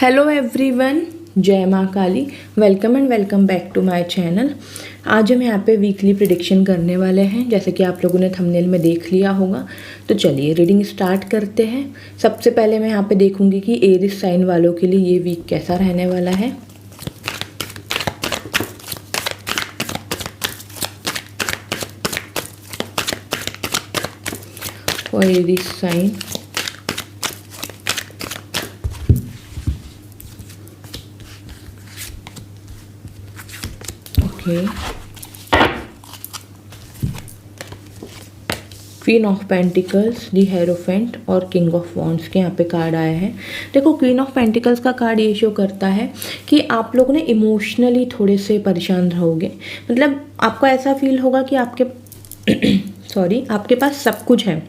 Hello everyone, जय माँ Kali. Welcome and welcome back to my channel. आज हम यहाँ पे वीकली प्रिडिक्शन करने वाले हैं, जैसे कि आप लोगों ने थंबनेल में देख लिया होगा। तो चलिए रीडिंग स्टार्ट करते हैं। सबसे पहले मैं यहाँ पे देखूंगी कि एरिस साइन वालों के लिए ये वीक कैसा रहने वाला है। और Aries sign queen of pentacles, the hierophant और किंग ऑफ वॉन्ड्स के यहाँ पे कार्ड आए हैं। देखो, क्वीन ऑफ पेंटिकल्स का कार्ड ये शो करता है कि आप लोग ने इमोशनली थोड़े से परेशान रहोगे। मतलब आपको ऐसा फील होगा कि आपके आपके पास सब कुछ है,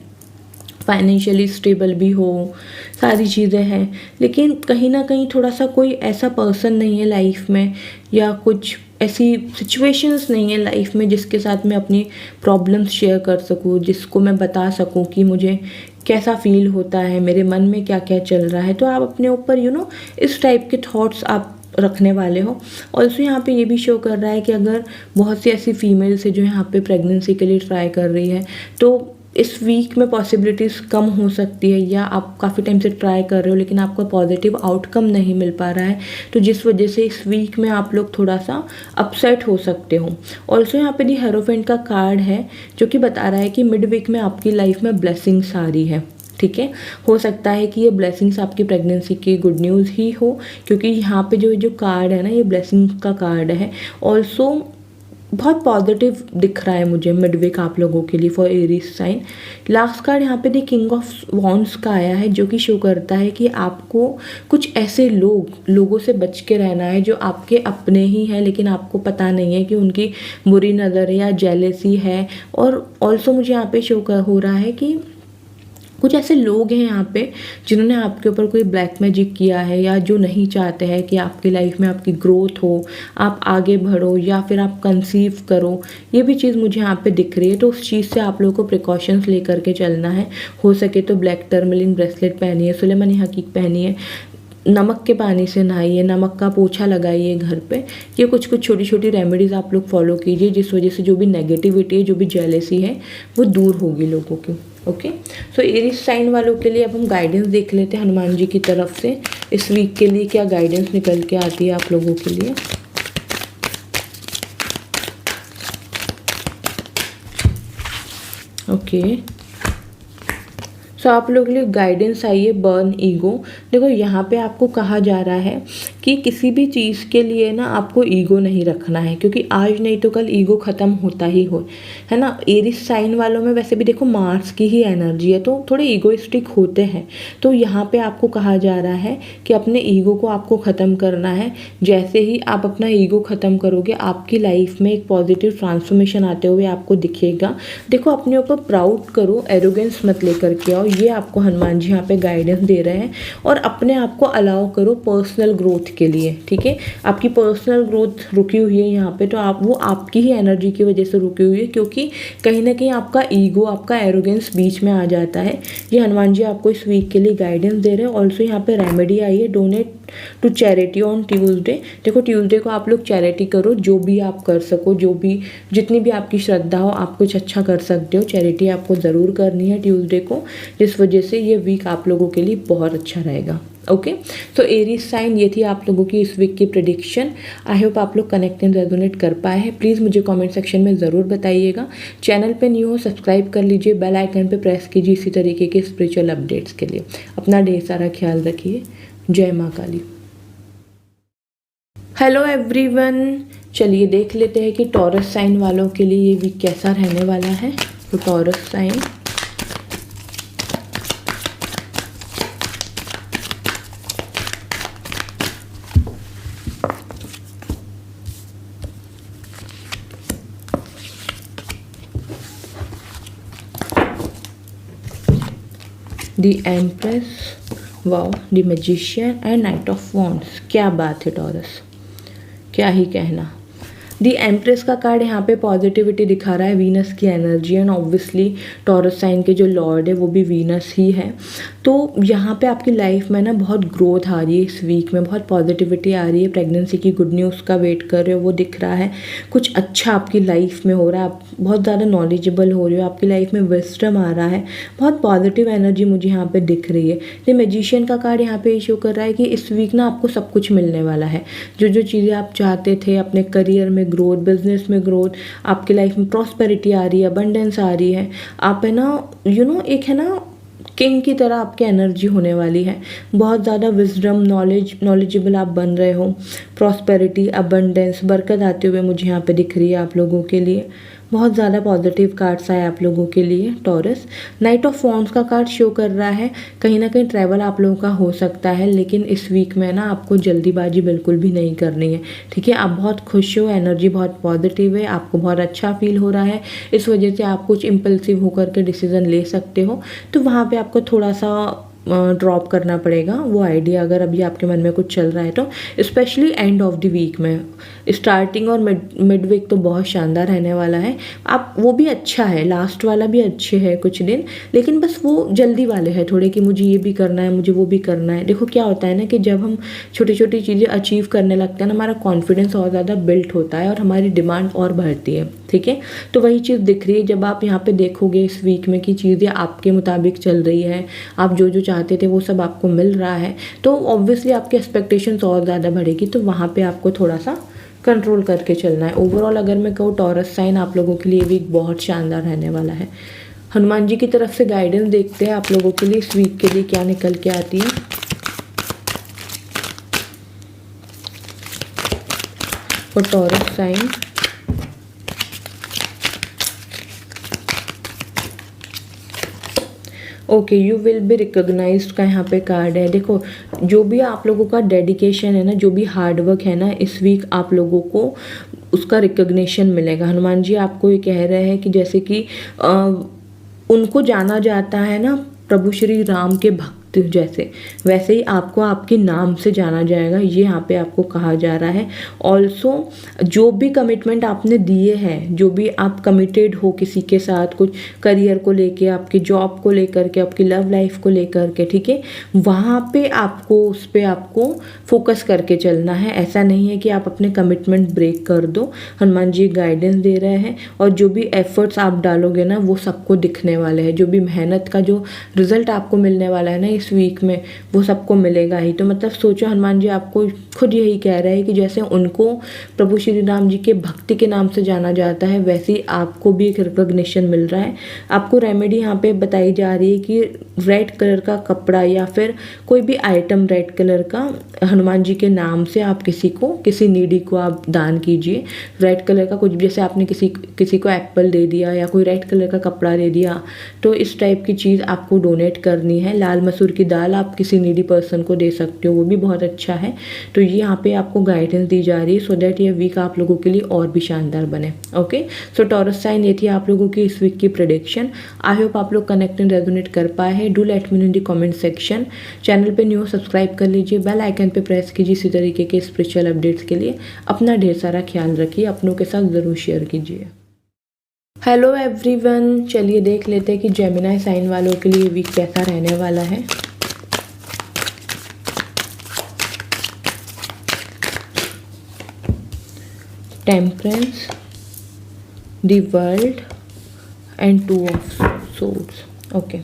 फाइनेंशियली स्टेबल भी हो, सारी चीज़ें हैं, लेकिन कहीं ना कहीं थोड़ा सा कोई ऐसा पर्सन नहीं है लाइफ में, या कुछ ऐसी सिचुएशंस नहीं है लाइफ में जिसके साथ मैं अपनी प्रॉब्लम्स शेयर कर सकूँ, जिसको मैं बता सकूँ कि मुझे कैसा फील होता है, मेरे मन में क्या क्या चल रहा है। तो आप अपने ऊपर इस टाइप के थॉट्स आप रखने वाले हो। ऑल्सो यहाँ पे ये भी शो कर रहा है कि अगर बहुत सी ऐसी फीमेल्स है जो यहाँ पे प्रेगनेंसी के लिए ट्राई कर रही है, तो इस वीक में पॉसिबिलिटीज़ कम हो सकती है, या आप काफ़ी टाइम से ट्राई कर रहे हो लेकिन आपको पॉजिटिव आउटकम नहीं मिल पा रहा है, तो जिस वजह से इस वीक में आप लोग थोड़ा सा अपसेट हो सकते हो। ऑल्सो यहाँ पे दी हेरोफेंट का कार्ड है जो कि बता रहा है कि मिड वीक में आपकी लाइफ में ब्लेसिंग्स आ रही है। ठीक है, हो सकता है कि ये ब्लेसिंग्स आपकी प्रेगनेंसी की गुड न्यूज़ ही हो, क्योंकि यहाँ पे जो कार्ड है ना, ये ब्लेसिंग का कार्ड है। ऑल्सो बहुत पॉजिटिव दिख रहा है मुझे मिड वीक आप लोगों के लिए for Aries sign. Last card यहाँ पे दी किंग ऑफ वॉन्ड्स का आया है, जो कि शो करता है कि आपको कुछ ऐसे लोगों से बच के रहना है जो आपके अपने ही हैं, लेकिन आपको पता नहीं है कि उनकी बुरी नज़र है या जेलेसी है। और ऑल्सो मुझे यहाँ पे शो हो रहा है कि कुछ ऐसे लोग हैं यहाँ पे जिन्होंने आपके ऊपर कोई ब्लैक मैजिक किया है, या जो नहीं चाहते हैं कि आपकी लाइफ में आपकी ग्रोथ हो, आप आगे बढ़ो, या फिर आप कंसीव करो। ये भी चीज़ मुझे यहाँ पे दिख रही है। तो उस चीज़ से आप लोगों को प्रिकॉशंस लेकर के चलना है। हो सके तो ब्लैक टर्मलिन ब्रेसलेट पहनिए, सुलेमानी हकीक पहनिए, नमक के पानी से नहाइए, नमक का पोछा लगाइए घर पे। ये कुछ छोटी छोटी रेमेडीज़ आप लोग फॉलो कीजिए, जिस वजह से जो भी नेगेटिविटी है, जो भी जेलेसी है, वो दूर होगी लोगों की। ओके, सो एरीज साइन वालों के लिए अब हम गाइडेंस देख लेते हैं हनुमान जी की तरफ से। इस वीक के लिए क्या गाइडेंस निकल के आती है आप लोगों के लिए। ओके, सो आप लोगों के लिए गाइडेंस आई है बर्न ईगो। देखो, यहाँ पे आपको कहा जा रहा है कि किसी भी चीज़ के लिए ना आपको ईगो नहीं रखना है, क्योंकि आज नहीं तो कल ईगो ख़त्म होता ही हो, है ना। एरिस साइन वालों में वैसे भी देखो मार्स की ही एनर्जी है, तो थोड़े ईगोइस्टिक होते हैं। तो यहाँ पे आपको कहा जा रहा है कि अपने ईगो को आपको ख़त्म करना है। जैसे ही आप अपना ईगो ख़त्म करोगे, आपकी लाइफ में एक पॉजिटिव ट्रांसफॉर्मेशन आते हुए आपको दिखेगा। देखो, अपने ऊपर प्राउड करो, एरोगेंस मत लेकर के आओ। ये आपको हनुमान जी यहाँ पे गाइडेंस दे रहे हैं। और अपने आप को अलाउ करो पर्सनल ग्रोथ के लिए। ठीक है, आपकी पर्सनल ग्रोथ रुकी हुई है यहाँ पे, तो वो आपकी ही एनर्जी की वजह से रुकी हुई है, क्योंकि कहीं ना कहीं आपका ईगो, आपका एरोगेंस बीच में आ जाता है। ये हनुमान जी आपको इस वीक के लिए गाइडेंस दे रहे हैं। ऑल्सो यहाँ पे रेमेडी आई है, donate to charity on Tuesday. देखो, ट्यूसडे को आप लोग चैरिटी करो, जो भी आप कर सको, जितनी भी आपकी श्रद्धा हो, आप कुछ अच्छा कर सकते हो। चैरिटी आपको ज़रूर करनी है ट्यूसडे को, जिस वजह से ये वीक आप लोगों के लिए बहुत अच्छा रहेगा। ओके, तो एरीज साइन, ये थी आप लोगों की इस वीक की प्रेडिक्शन। आई होप आप लोग कनेक्ट एंड रेजोनेट कर पाए हैं। प्लीज़ मुझे कमेंट सेक्शन में ज़रूर बताइएगा। चैनल पे न्यू हो, सब्सक्राइब कर लीजिए, बेल आइकन पे प्रेस कीजिए इसी तरीके के स्पिरिचुअल अपडेट्स के लिए। अपना ढेर सारा ख्याल रखिए। जय माँ काली। हेलो एवरीवन, चलिए देख लेते हैं कि टॉरस साइन वालों के लिए ये वीक कैसा रहने वाला है। तो Taurus sign, the empress, wow, the magician and knight of wands. क्या बात है टॉरस, क्या ही कहना। दी एम्प्रेस का कार्ड यहाँ पे पॉजिटिविटी दिखा रहा है, वीनस की energy, and obviously Taurus sign के जो लॉर्ड है वो भी वीनस ही है। तो यहाँ पे आपकी लाइफ में ना बहुत ग्रोथ आ रही है, इस वीक में बहुत पॉजिटिविटी आ रही है, प्रेगनेंसी की गुड न्यूज़ का वेट कर रहे हो वो दिख रहा है, कुछ अच्छा आपकी लाइफ में हो रहा है, आप बहुत ज़्यादा नॉलेजेबल हो रहे हो, आपकी लाइफ में विजडम आ रहा है, बहुत पॉजिटिव एनर्जी मुझे यहाँ पे दिख रही है। तो मैजिशियन का कार्ड यहाँ पे इशू कर रहा है कि इस वीक ना आपको सब कुछ मिलने वाला है, जो जो चीज़ें आप चाहते थे, अपने करियर में ग्रोथ, बिजनेस में ग्रोथ, आपकी लाइफ में प्रॉस्पेरिटी आ रही है, अबंडेंस आ रही है, आप है ना एक है ना किंग की तरह आपकी एनर्जी होने वाली है, बहुत ज़्यादा विजडम, नॉलेजेबल आप बन रहे हो, प्रॉस्पेरिटी, अबंडेंस, बरकत आते हुए मुझे यहाँ पे दिख रही है आप लोगों के लिए। बहुत ज़्यादा पॉजिटिव कार्ड्स आए आप लोगों के लिए टॉरस। नाइट ऑफ वॉन्ड्स का कार्ड शो कर रहा है कहीं ना कहीं ट्रैवल आप लोगों का हो सकता है, लेकिन इस वीक में ना आपको जल्दीबाजी बिल्कुल भी नहीं करनी है, ठीक है। आप बहुत खुश हो, एनर्जी बहुत पॉजिटिव है, आपको बहुत अच्छा फील हो रहा है, इस वजह से आप कुछ इम्पल्सिव होकर के डिसीजन ले सकते हो। तो वहाँ पे आपको थोड़ा सा ड्रॉप करना पड़ेगा वो आइडिया, अगर अभी आपके मन में कुछ चल रहा है तो, specially end of the week में। स्टार्टिंग और मिड वीक तो बहुत शानदार रहने वाला है, आप वो भी अच्छा है, लास्ट वाला भी अच्छे है कुछ दिन, लेकिन बस वो जल्दी वाले हैं थोड़े कि मुझे ये भी करना है, मुझे वो भी करना है। देखो क्या होता है ना कि जब हम छोटी छोटी चीज़ें अचीव करने लगते हैं ना, हमारा कॉन्फिडेंस और ज़्यादा बिल्ट होता है और हमारी डिमांड और बढ़ती है, ठीक है। तो वही चीज़ दिख रही है जब आप यहाँ पे देखोगे इस वीक में कि चीज़ें आपके मुताबिक चल रही है, आप जो जो चाहते थे वो सब आपको मिल रहा है, तो ऑब्वियसली आपकी एक्सपेक्टेशंस और ज़्यादा बढ़ेगी, तो वहाँ पे आपको थोड़ा सा कंट्रोल करके चलना है। ओवरऑल अगर मैं कहूँ टॉरस साइन आप लोगों के लिए वीक बहुत शानदार रहने वाला है। हनुमान जी की तरफ से गाइडेंस देखते हैं आप लोगों के लिए इस वीक के लिए क्या निकल के आती है। और Taurus sign okay, you will be recognised का यहाँ पे कार्ड है। देखो जो भी आप लोगों का डेडिकेशन है ना, जो भी हार्डवर्क है ना, इस वीक आप लोगों को उसका रिकॉग्निशन मिलेगा। हनुमान जी आपको ये कह रहे हैं कि जैसे कि उनको जाना जाता है ना प्रभु श्री राम के भक्त जैसे, वैसे ही आपको आपके नाम से जाना जाएगा, ये यहाँ पे आपको कहा जा रहा है। ऑल्सो जो भी कमिटमेंट आपने दिए हैं, जो भी आप कमिटेड हो किसी के साथ, कुछ करियर को लेके, आपकी जॉब को लेकर के, आपकी लव लाइफ को लेकर के, ठीक है, वहाँ पे आपको उस पर आपको फोकस करके चलना है। ऐसा नहीं है कि आप अपने कमिटमेंट ब्रेक कर दो। हनुमान जी गाइडेंस दे रहे हैं, और जो भी एफर्ट्स आप डालोगे ना वो सबको दिखने वाले हैं, जो भी मेहनत का जो रिजल्ट आपको मिलने वाला है ना इस वीक में, वो सबको मिलेगा ही। तो मतलब सोचो हनुमान जी आपको खुद यही कह रहे हैं कि जैसे उनको प्रभु श्री राम जी के भक्ति के नाम से जाना जाता है, वैसे ही आपको भी एक रिकॉग्निशन मिल रहा है। आपको रेमेडी यहाँ पे बताई जा रही है कि रेड कलर का कपड़ा या फिर कोई भी आइटम रेड कलर का हनुमान जी के नाम से आप किसी नीडी को आप दान कीजिए। रेड कलर का कुछ, जैसे आपने किसी को एप्पल दे दिया या कोई रेड कलर का कपड़ा दे दिया, तो इस टाइप की चीज़ आपको डोनेट करनी है। लाल मसूर की दाल आप किसी नीडी पर्सन को दे सकते हो, वो भी बहुत अच्छा है। तो ये यहाँ पे आपको गाइडेंस दी जा रही है सो दैट ये वीक आप लोगों के लिए और भी शानदार बने। ओके, सो टॉरस साइन ये थी आप लोगों की इस वीक की प्रेडिक्शन। आई होप आप लोग कनेक्ट एंड रेजोनेट कर पाए हैं। Do let me in the comment section. Channel पे न्यू सब्सक्राइब कर लीजिए, बेल आइकन पे प्रेस कीजिए इसी तरीके के स्पिरिचुअल अपडेट्स के लिए। अपना ढेर सारा ख्याल रखिए, अपनों के साथ ज़रूर शेयर कीजिए। हेलो एवरीवन, चलिए देख लेते हैं कि जेमिनी साइन वालों के लिए वीक कैसा रहने वाला है। Temperance, the world and 2 of swords. Okay,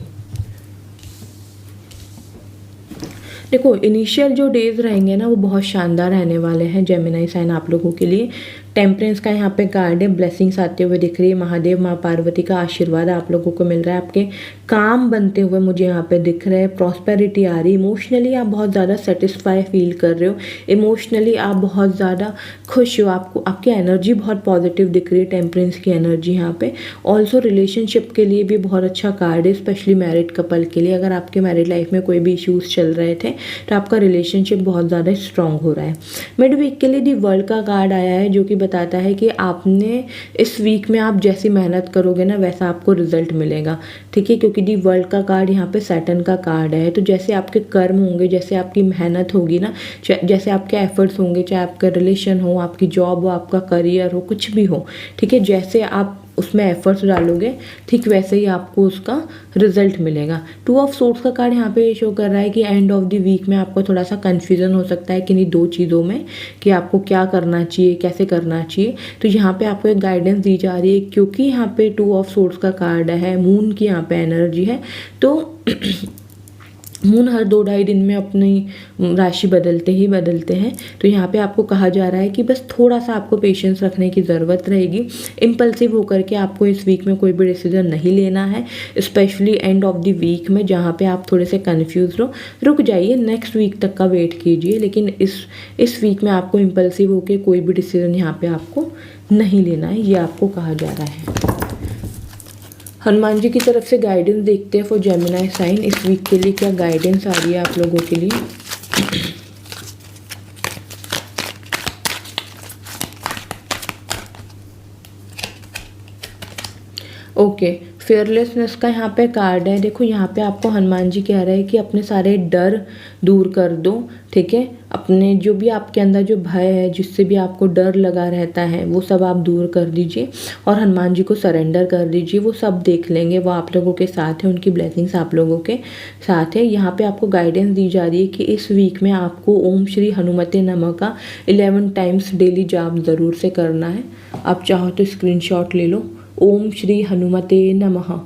देखो इनिशियल जो डेज रहेंगे ना वो बहुत शानदार रहने वाले हैं जेमिनी साइन आप लोगों के लिए। टेम्परेंस का यहाँ पे कार्ड है, ब्लेसिंग्स आते हुए दिख रही है, महादेव माँ पार्वती का आशीर्वाद आप लोगों को मिल रहा है, आपके काम बनते हुए मुझे यहाँ पे दिख रहा है, प्रॉस्पेरिटी आ रही है, इमोशनली आप बहुत ज़्यादा सेटिस्फाई फील कर रहे हो, इमोशनली आप बहुत ज़्यादा खुश हो, आपको आपकी एनर्जी बहुत पॉजिटिव दिख रही है, टेम्परेंस की एनर्जी यहाँ पे। ऑल्सो रिलेशनशिप के लिए भी बहुत अच्छा कार्ड है, स्पेशली मैरिड कपल के लिए। अगर आपके मैरिड लाइफ में कोई भी इशूज़ चल रहे थे तो आपका रिलेशनशिप बहुत ज़्यादा स्ट्रॉन्ग हो रहा है। मिड वीक के लिए दी वर्ल्ड का कार्ड आया है जो कि बताता है कि आपने इस वीक में आप जैसी मेहनत करोगे ना वैसा आपको रिजल्ट मिलेगा, ठीक है। क्योंकि दी वर्ल्ड का कार्ड यहाँ पे सैटर्न का कार्ड है, तो जैसे आपके कर्म होंगे, जैसे आपकी मेहनत होगी ना, जैसे आपके एफर्ट्स होंगे, चाहे आपका रिलेशन हो, आपकी जॉब हो, आपका करियर हो, कुछ भी हो, ठीक है, जैसे आप उसमें एफर्ट्स डालोगे ठीक वैसे ही आपको उसका रिजल्ट मिलेगा। 2 ऑफ सोर्ड्स का कार्ड यहाँ पे शो कर रहा है कि एंड ऑफ द वीक में आपको थोड़ा सा कन्फ्यूजन हो सकता है किन्हीं 2 चीज़ों में कि आपको क्या करना चाहिए, कैसे करना चाहिए। तो यहाँ पे आपको एक गाइडेंस दी जा रही है, क्योंकि यहाँ पे 2 ऑफ सोर्ड्स का कार्ड है, मून की यहाँ पे एनर्जी है, तो मून हर 2-2.5 दिन में अपनी राशि बदलते हैं। तो यहाँ पे आपको कहा जा रहा है कि बस थोड़ा सा आपको पेशेंस रखने की ज़रूरत रहेगी। इम्पल्सिव होकर के आपको इस वीक में कोई भी डिसीजन नहीं लेना है, specially end of the week में जहाँ पे आप थोड़े से कन्फ्यूज हो। रुक जाइए, नेक्स्ट वीक तक का वेट कीजिए, लेकिन इस वीक में आपको इम्पल्सिव होकर कोई भी डिसीजन यहाँ पर आपको नहीं लेना है, ये आपको कहा जा रहा है। हनुमान जी की तरफ से गाइडेंस देखते हैं फॉर जेमिनी साइन। इस वीक के लिए क्या गाइडेंस आ रही है आप लोगों के लिए। ओके, फेयरलेसनेस का यहाँ पे कार्ड है। देखो यहाँ पे आपको हनुमान जी कह रहे हैं कि अपने सारे डर दूर कर दो, ठीक है। अपने जो भी आपके अंदर जो भय है, जिससे भी आपको डर लगा रहता है, वो सब आप दूर कर दीजिए और हनुमान जी को सरेंडर कर दीजिए। वो सब देख लेंगे, वो आप लोगों के साथ है, उनकी ब्लेसिंग्स आप लोगों के साथ है। यहाँ पे आपको गाइडेंस दी जा रही है कि इस वीक में आपको ओम श्री हनुमते नमः का 11 टाइम्स डेली जाप ज़रूर से करना है। आप चाहो तो स्क्रीनशॉट ले लो। ओम श्री हनुमते नमः,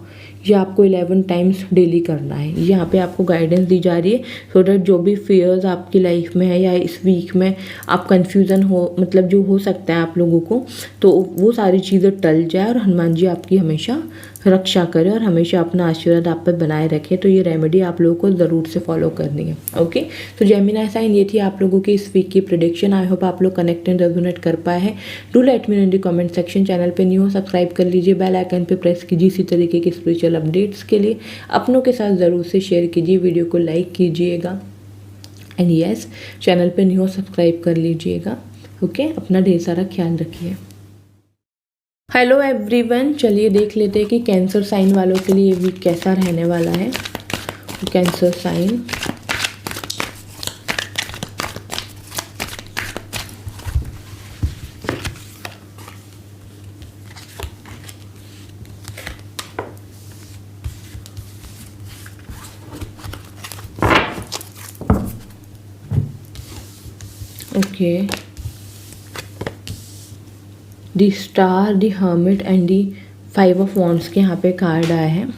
ये आपको 11 टाइम्स डेली करना है। यहाँ पे आपको गाइडेंस दी जा रही है सो दैट जो भी फियर्स आपकी लाइफ में है या इस वीक में आप कंफ्यूजन हो, मतलब जो हो सकता है आप लोगों को, तो वो सारी चीज़ें टल जाए और हनुमान जी आपकी हमेशा रक्षा करें और हमेशा अपना आशीर्वाद आप पर बनाए रखें। तो ये रेमेडी आप लोगों को ज़रूर से फॉलो करनी है। ओके, तो जेमिनी साइन, ये थी आप लोगों की इस वीक की प्रेडिक्शन। आई होप आप लोग कनेक्ट एंड रेजोनेट कर पाए हैं। Do let me know in the comment section. Channel पे न्यू हो सब्सक्राइब कर लीजिए, बेल आइकन पे प्रेस कीजिए इसी तरीके की स्पिरिचुअल अपडेट्स के लिए। अपनों के साथ ज़रूर से शेयर कीजिए, वीडियो को लाइक कीजिएगा एंड यस, चैनल पे न्यू हो सब्सक्राइब कर लीजिएगा। ओके, अपना ढेर सारा ख्याल रखिए। हेलो एवरीवन, चलिए देख लेते हैं कि कैंसर साइन वालों के लिए ये वीक कैसा रहने वाला है। Cancer sign, okay, the star, the hermit and the 5 of wands के यहाँ पे कार्ड आए हैं।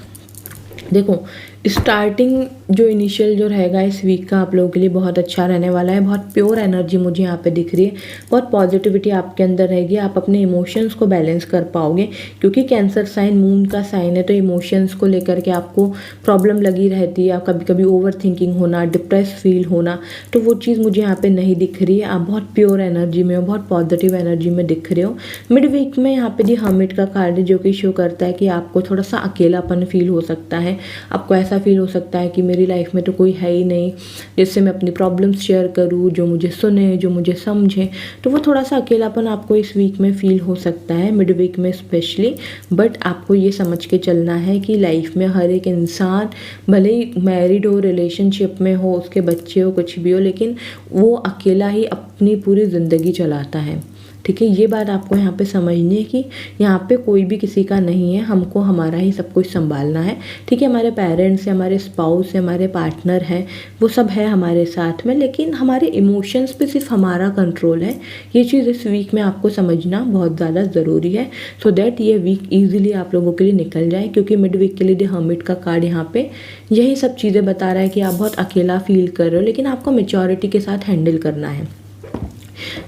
देखो, स्टार्टिंग जो इनिशियल जो रहेगा इस वीक का आप लोगों के लिए बहुत अच्छा रहने वाला है। बहुत प्योर एनर्जी मुझे यहाँ पे दिख रही है, बहुत पॉजिटिविटी आपके अंदर रहेगी। आप अपने इमोशंस को बैलेंस कर पाओगे, क्योंकि कैंसर साइन मून का साइन है, तो इमोशंस को लेकर के आपको प्रॉब्लम लगी रहती है। कभी कभी ओवर थिंकिंग होना, डिप्रेस फील होना, तो वो चीज़ मुझे यहाँ पे नहीं दिख रही है। आप बहुत प्योर एनर्जी में हो, बहुत पॉजिटिव एनर्जी में दिख रहे हो। मिड वीक में यहाँ पे दी हर्मिट का कार्ड है, जो कि शो करता है कि आपको थोड़ा सा अकेलापन फील हो सकता है। आपको ऐसा फील हो सकता है कि मेरी लाइफ में तो कोई है ही नहीं जिससे मैं अपनी प्रॉब्लम्स शेयर करूँ, जो मुझे सुने, जो मुझे समझे। तो वो थोड़ा सा अकेलापन आपको इस वीक में फील हो सकता है, मिड वीक में स्पेशली। बट आपको ये समझ के चलना है कि लाइफ में हर एक इंसान, भले ही मैरिड हो, रिलेशनशिप में हो, उसके बच्चे हो, कुछ भी हो, लेकिन वो अकेला ही अपनी पूरी ज़िंदगी चलाता है, ठीक है। ये बात आपको यहाँ पे समझनी है कि यहाँ पे कोई भी किसी का नहीं है, हमको हमारा ही सब कुछ संभालना है, ठीक है। हमारे पेरेंट्स है, हमारे स्पाउस है, हमारे पार्टनर हैं, वो सब है हमारे साथ में, लेकिन हमारे इमोशंस पे सिर्फ हमारा कंट्रोल है। ये चीज़ इस वीक में आपको समझना बहुत ज़्यादा ज़रूरी है, सो दैट ये वीक ईजिली आप लोगों के लिए निकल जाए। क्योंकि मिड वीक के लिए द हर्मिट का कार्ड यहाँ पे यही सब चीज़ें बता रहा है कि आप बहुत अकेला फील कर रहे हो, लेकिन आपको मेच्योरिटी के साथ हैंडल करना है।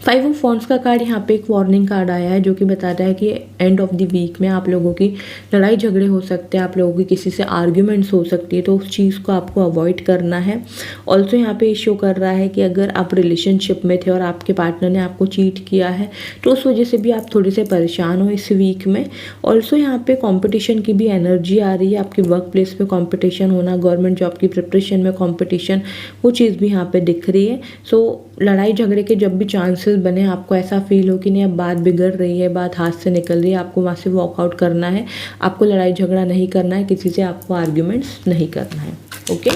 5 ऑफ वॉन्ड्स का कार्ड यहाँ पे एक वार्निंग कार्ड आया है, जो कि बताता है कि एंड ऑफ द वीक में आप लोगों की लड़ाई झगड़े हो सकते हैं, आप लोगों की किसी से आर्ग्यूमेंट्स हो सकती है, तो उस चीज़ को आपको अवॉइड करना है। ऑल्सो यहाँ पे शो कर रहा है कि अगर आप रिलेशनशिप में थे और आपके पार्टनर ने आपको चीट किया है, तो उस वजह से भी आप थोड़े से परेशान हो इस वीक में। ऑल्सो यहाँ पे कॉम्पिटिशन की भी एनर्जी आ रही है, आपके वर्क प्लेस पर कॉम्पिटिशन होना, गवर्नमेंट जॉब की प्रिपरेशन में कॉम्पिटिशन, वो चीज़ भी यहाँ पर दिख रही है। सो लड़ाई झगड़े के जब भी चांसेस बने, आपको ऐसा फील हो कि नहीं अब बात बिगड़ रही है, बात हाथ से निकल रही है, आपको वहाँ से वॉकआउट करना है, आपको लड़ाई झगड़ा नहीं करना है, किसी से आपको आर्ग्यूमेंट्स नहीं करना है। ओके,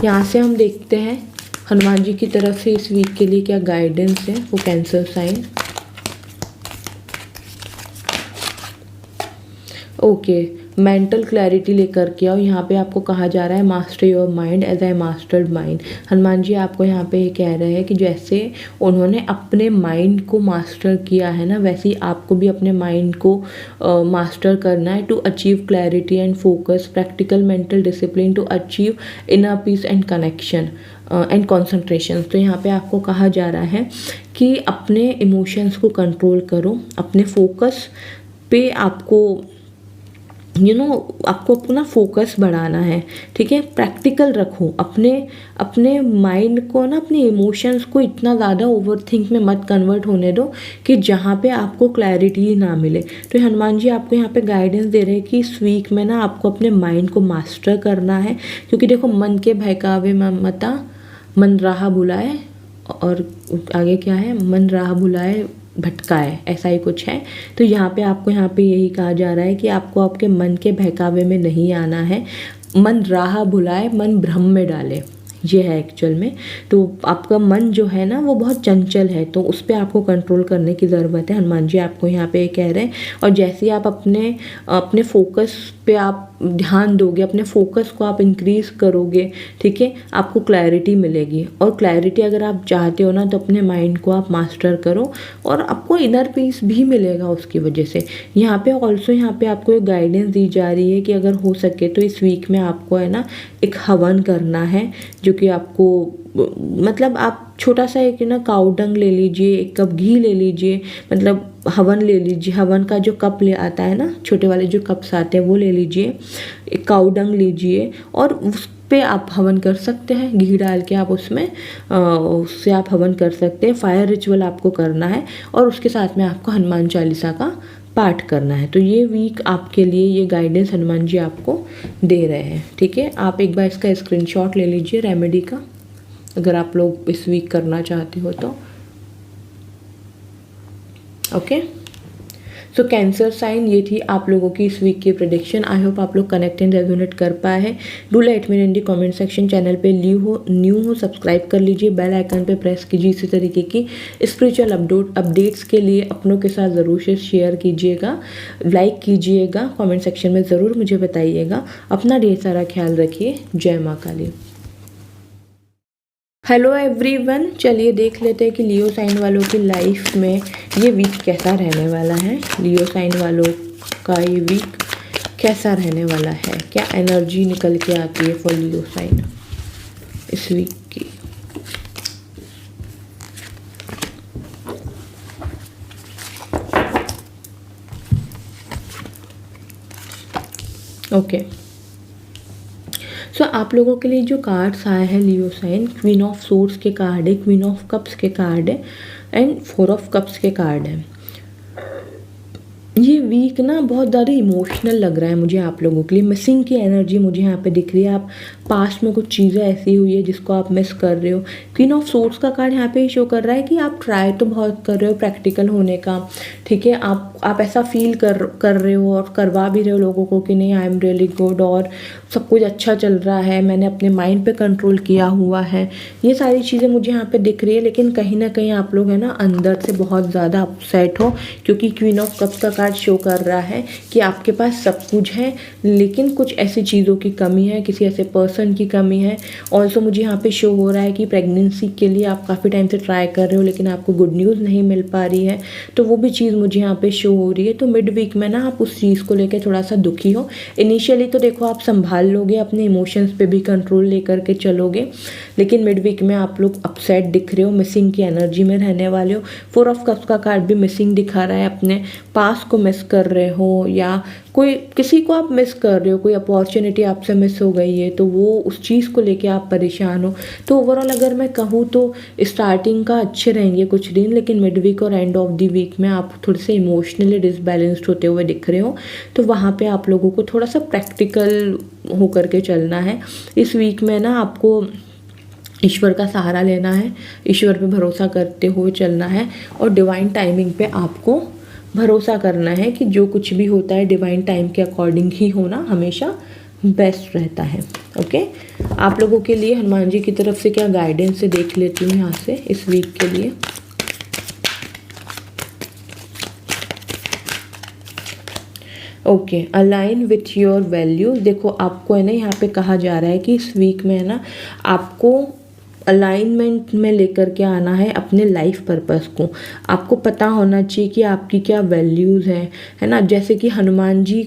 यहाँ से हम देखते हैं हनुमान जी की तरफ से इस वीक के लिए क्या गाइडेंस है वो Cancer sign. Okay, mental clarity लेकर के आओ। यहाँ पे आपको कहा जा रहा है master your mind as I mastered mind. Hanuman ji आपको यहाँ पे ये कह रहे हैं कि जैसे उन्होंने अपने माइंड को मास्टर किया है ना, वैसे ही आपको भी अपने माइंड को मास्टर करना है to achieve clarity and focus, practical mental discipline to achieve inner peace and connection and concentration. तो यहाँ पे आपको कहा जा रहा है कि अपने इमोशंस को कंट्रोल करो, अपने फोकस पे आपको आपको अपना फोकस बढ़ाना है, ठीक है। प्रैक्टिकल रखो, अपने माइंड को ना, अपने इमोशंस को इतना ज़्यादा ओवर थिंक में मत कन्वर्ट होने दो कि जहाँ पे आपको क्लैरिटी ही ना मिले। तो हनुमान जी आपको यहाँ पे गाइडेंस दे रहे हैं कि इस वीक में ना आपको अपने माइंड को मास्टर करना है, क्योंकि देखो मन के बहकावे में मता, मन राह भुलाए, और आगे क्या है, मन राह भुलाए भटकाए, ऐसा ही कुछ है। तो यहाँ पे आपको यहाँ पे यही कहा जा रहा है कि आपको आपके मन के बहकावे में नहीं आना है, मन राह भुलाए, मन भ्रम में डाले, ये है एक्चुअल में। तो आपका मन जो है ना वो बहुत चंचल है, तो उस पर आपको कंट्रोल करने की ज़रूरत है। हनुमान जी आपको यहाँ पे कह रहे हैं, और जैसे ही आप अपने फोकस पे आप ध्यान दोगे, अपने फोकस को आप इंक्रीज़ करोगे, ठीक है, आपको क्लैरिटी मिलेगी। और क्लैरिटी अगर आप चाहते हो ना तो अपने माइंड को आप मास्टर करो, और आपको इनर पीस भी मिलेगा उसकी वजह से। यहाँ पे ऑल्सो यहाँ पे आपको एक गाइडेंस दी जा रही है कि अगर हो सके तो इस वीक में आपको है ना एक हवन करना है, जो कि आपको मतलब आप छोटा सा एक ना काऊ डंग ले लीजिए, एक कप घी ले लीजिए, मतलब हवन ले लीजिए, हवन का जो कप ले आता है ना, छोटे वाले जो कप्स आते हैं वो ले लीजिए, एक काऊ डंग लीजिए, और उस पे आप हवन कर सकते हैं, घी डाल के आप उससे आप हवन कर सकते हैं। फायर रिचुअल आपको करना है, और उसके साथ में आपको हनुमान चालीसा का पाठ करना है। तो ये वीक आपके लिए ये गाइडेंस हनुमान जी आपको दे रहे हैं, ठीक है। आप एक बार इसका स्क्रीनशॉट ले लीजिए रेमेडी का, अगर आप लोग इस वीक करना चाहते हो तो। ओके, सो कैंसर साइन, ये थी आप लोगों की इस वीक की प्रेडिक्शन। आई होप आप लोग कनेक्ट एंड रेजोनेट कर पाए हैं। Do let me in the comment section. Channel पे न्यू हो सब्सक्राइब कर लीजिए, बेल आइकन पे प्रेस कीजिए। इसी तरीके की स्पिरिचुअल अपडेट्स के लिए अपनों के साथ ज़रूर से शेयर कीजिएगा, लाइक कीजिएगा, कमेंट सेक्शन में ज़रूर मुझे बताइएगा। अपना ढेर सारा ख्याल रखिए। जय माँ काली। हेलो एवरीवन, चलिए देख लेते हैं कि लियो साइन वालों की लाइफ में ये वीक कैसा रहने वाला है। लियो साइन वालों का ये वीक कैसा रहने वाला है, क्या एनर्जी निकल के आती है फॉर लियो साइन इस वीक की। ओके, सो आप लोगों के लिए जो कार्ड्स आए हैं लियो साइन, क्वीन ऑफ सोर्ड्स के कार्ड है, क्वीन ऑफ कप्स के कार्ड है, एंड 4 ऑफ कप्स के कार्ड है। ये वीक ना बहुत ज़्यादा इमोशनल लग रहा है मुझे आप लोगों के लिए। मिसिंग की एनर्जी मुझे यहाँ पे दिख रही है। आप पास्ट में कुछ चीज़ें ऐसी हुई है जिसको आप मिस कर रहे हो। क्वीन ऑफ सोर्ड्स का कार्ड यहाँ पे शो कर रहा है कि आप ट्राई तो बहुत कर रहे हो प्रैक्टिकल होने का, ठीक है। आप ऐसा फील कर रहे हो और करवा भी रहे हो लोगों को कि नहीं आई एम रियली गुड और सब कुछ अच्छा चल रहा है, मैंने अपने माइंड पे कंट्रोल किया हुआ है। ये सारी चीज़ें मुझे यहाँ पे दिख रही है, लेकिन कहीं ना कहीं आप लोग है ना अंदर से बहुत ज़्यादा अपसेट हो, क्योंकि क्वीन ऑफ कप्स का कार्ड शो कर रहा है कि आपके पास सब कुछ है, लेकिन कुछ ऐसी चीज़ों की कमी है, किसी ऐसे पर्सन की कमी है। ऑल्सो मुझे यहाँ पे शो हो रहा है कि प्रेगनेंसी के लिए आप काफ़ी टाइम से ट्राई कर रहे हो, लेकिन आपको गुड न्यूज़ नहीं मिल पा रही है, तो वो भी चीज़ मुझे यहाँ पे शो हो रही है। तो मिड वीक में ना आप उस चीज़ को लेकर थोड़ा सा दुखी हो। इनिशियली तो देखो आप संभाल लोगे, अपने इमोशंस पे भी कंट्रोल लेकर के चलोगे, लेकिन मिड वीक में आप लोग अपसेट दिख रहे हो, मिसिंग की एनर्जी में रहने वाले हो। 4 ऑफ कप्स का कार्ड भी मिसिंग दिखा रहा है, अपने पास को मिस कर रहे हो, या किसी को आप मिस कर रहे हो, कोई अपॉर्चुनिटी आपसे मिस हो गई है, तो वो उस चीज़ को लेके आप परेशान हो। तो ओवरऑल अगर मैं कहूँ तो स्टार्टिंग का अच्छे रहेंगे कुछ दिन, लेकिन मिड वीक और एंड ऑफ द वीक में आप थोड़े से इमोशनली डिसबैलेंस्ड होते हुए दिख रहे हो। तो वहाँ पे आप लोगों को थोड़ा सा प्रैक्टिकल होकर के चलना है। इस वीक में ना आपको ईश्वर का सहारा लेना है, ईश्वर पे भरोसा करते हुए चलना है और डिवाइन टाइमिंग पे आपको भरोसा करना है कि जो कुछ भी होता है डिवाइन टाइम के अकॉर्डिंग ही होना हमेशा बेस्ट रहता है। ओके, आप लोगों के लिए हनुमान जी की तरफ से क्या गाइडेंस है देख लेती हूँ यहाँ से इस वीक के लिए। Okay, align with your values. देखो आपको है ना यहाँ पे कहा जा रहा है कि इस वीक में है ना आपको अलाइनमेंट में लेकर के आना है अपने लाइफ पर्पस को। आपको पता होना चाहिए कि आपकी क्या वैल्यूज़ हैं, है ना। जैसे कि हनुमान जी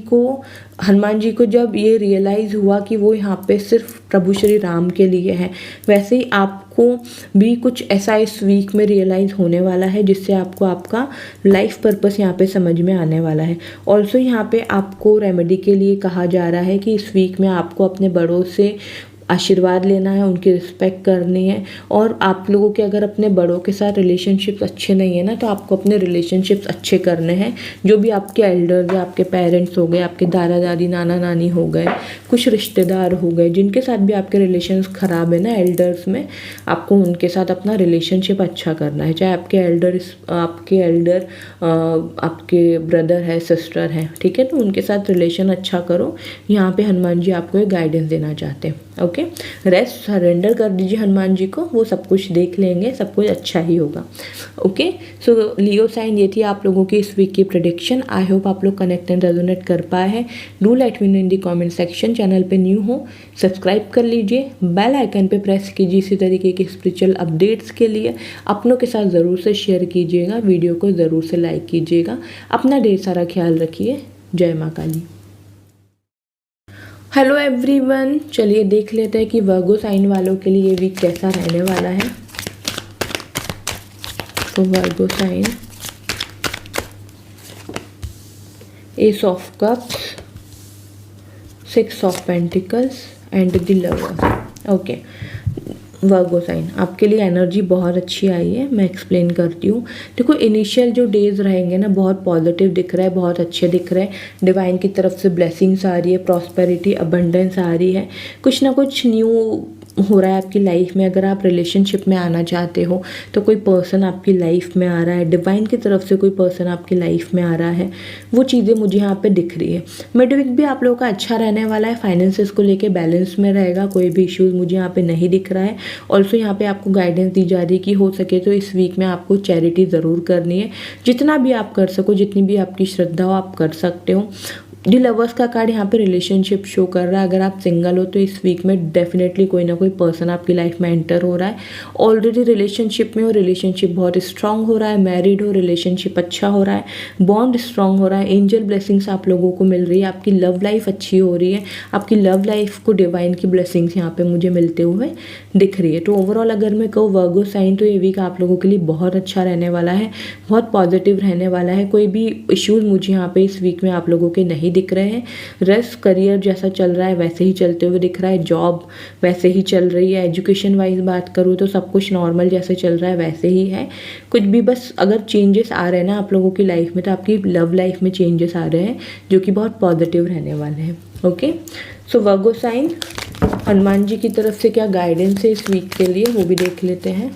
को जब ये रियलाइज़ हुआ कि वो यहाँ पे सिर्फ प्रभु श्री राम के लिए है, वैसे ही आपको भी कुछ ऐसा इस वीक में रियलाइज़ होने वाला है जिससे आपको आपका लाइफ पर्पस यहाँ पे समझ में आने वाला है। ऑल्सो यहाँ पे आपको रेमेडी के लिए कहा जा रहा है कि इस वीक में आपको अपने बड़ों से आशीर्वाद लेना है, उनकी रिस्पेक्ट करनी है। और आप लोगों के अगर अपने बड़ों के साथ रिलेशनशिप्स अच्छे नहीं है ना, तो आपको अपने रिलेशनशिप्स अच्छे करने हैं। जो भी आपके एल्डर्स या आपके पेरेंट्स हो गए, आपके दादा दादी नाना नानी हो गए, कुछ रिश्तेदार हो गए जिनके साथ भी आपके रिलेशंस ख़राब है ना एल्डर्स में, आपको उनके साथ अपना रिलेशनशिप अच्छा करना है। चाहे आपके एल्डर आपके ब्रदर है, सिस्टर है, ठीक है, तो उनके साथ रिलेशन अच्छा करो। यहाँ पे हनुमान जी आपको एक गाइडेंस देना चाहते हैं। ओके, रेस्ट सरेंडर कर दीजिए हनुमान जी को, वो सब कुछ देख लेंगे, सब कुछ अच्छा ही होगा। ओके, सो लियो साइन ये थी आप लोगों की इस वीक की प्रेडिक्शन। आई होप आप लोग कनेक्ट एंड रेजोनेट कर पाए हैं। Do let me know in the comment section. Channel पे न्यू हो सब्सक्राइब कर लीजिए, बेल आइकन पे प्रेस कीजिए इसी तरीके की स्पिरिचुअल अपडेट्स के लिए। अपनों के साथ ज़रूर से शेयर कीजिएगा, वीडियो को ज़रूर से लाइक कीजिएगा। अपना ढेर सारा ख्याल रखिए। जय माँ काली। हेलो एवरीवन, चलिए देख लेते हैं कि वर्गो साइन वालों के लिए ये वीक कैसा रहने वाला है। तो Virgo sign, ace of cups, 6 of pentacles and the lover. Okay, Virgo sign आपके लिए एनर्जी बहुत अच्छी आई है, मैं एक्सप्लेन करती हूँ। देखो इनिशियल जो डेज रहेंगे ना बहुत पॉजिटिव दिख रहा है, बहुत अच्छे दिख रहे हैं। डिवाइन की तरफ से ब्लेसिंग्स आ रही है, प्रॉस्पेरिटी अबंडेंस आ रही है, कुछ ना कुछ न्यू हो रहा है आपकी लाइफ में। अगर आप रिलेशनशिप में आना चाहते हो तो कोई पर्सन आपकी लाइफ में आ रहा है, डिवाइन की तरफ से कोई पर्सन आपकी लाइफ में आ रहा है, वो चीज़ें मुझे यहाँ पे दिख रही है। मिड वीक भी आप लोगों का अच्छा रहने वाला है, फाइनेंसेस को लेके बैलेंस में रहेगा, कोई भी इश्यूज मुझे यहाँ पे नहीं दिख रहा है। ऑल्सो यहाँ पे आपको गाइडेंस दी जा रही है कि हो सके तो इस वीक में आपको चैरिटी ज़रूर करनी है। जितना भी आप कर सको, जितनी भी आपकी श्रद्धा हो आप कर सकते हो। दी लवर्स का कार्ड यहाँ पे रिलेशनशिप शो कर रहा है। अगर आप सिंगल हो तो इस वीक में डेफिनेटली कोई ना कोई पर्सन आपकी लाइफ में एंटर हो रहा है। ऑलरेडी रिलेशनशिप में हो, रिलेशनशिप बहुत स्ट्रांग हो रहा है। मैरिड हो, रिलेशनशिप अच्छा हो रहा है, बॉन्ड स्ट्रांग हो रहा है। एंजल ब्लेसिंग्स आप लोगों को मिल रही है, आपकी लव लाइफ अच्छी हो रही है। आपकी लव लाइफ को डिवाइन की ब्लेसिंग्स यहाँ पे मुझे मिलते हुए दिख रही है। तो ओवरऑल अगर मैं कहूँ वर्गो साइन, तो ये वीक आप लोगों के लिए बहुत अच्छा रहने वाला है, बहुत पॉजिटिव रहने वाला है। कोई भी इश्यूज मुझे यहाँ पे इस वीक में आप लोगों के नहीं दिख रहे हैं। रेस्ट करियर जैसा चल रहा है वैसे ही चलते हुए दिख रहा है, जॉब वैसे ही चल रही है। एजुकेशन वाइज बात करूँ तो सब कुछ नॉर्मल जैसे चल रहा है वैसे ही है। कुछ भी बस अगर चेंजेस आ रहे हैं ना आप लोगों की लाइफ में, तो आपकी लव लाइफ में चेंजेस आ रहे हैं जो कि बहुत पॉजिटिव रहने वाले हैं। ओके, सो वर्गो साइन हनुमान जी की तरफ से क्या गाइडेंस है इस वीक के लिए वो भी देख लेते हैं।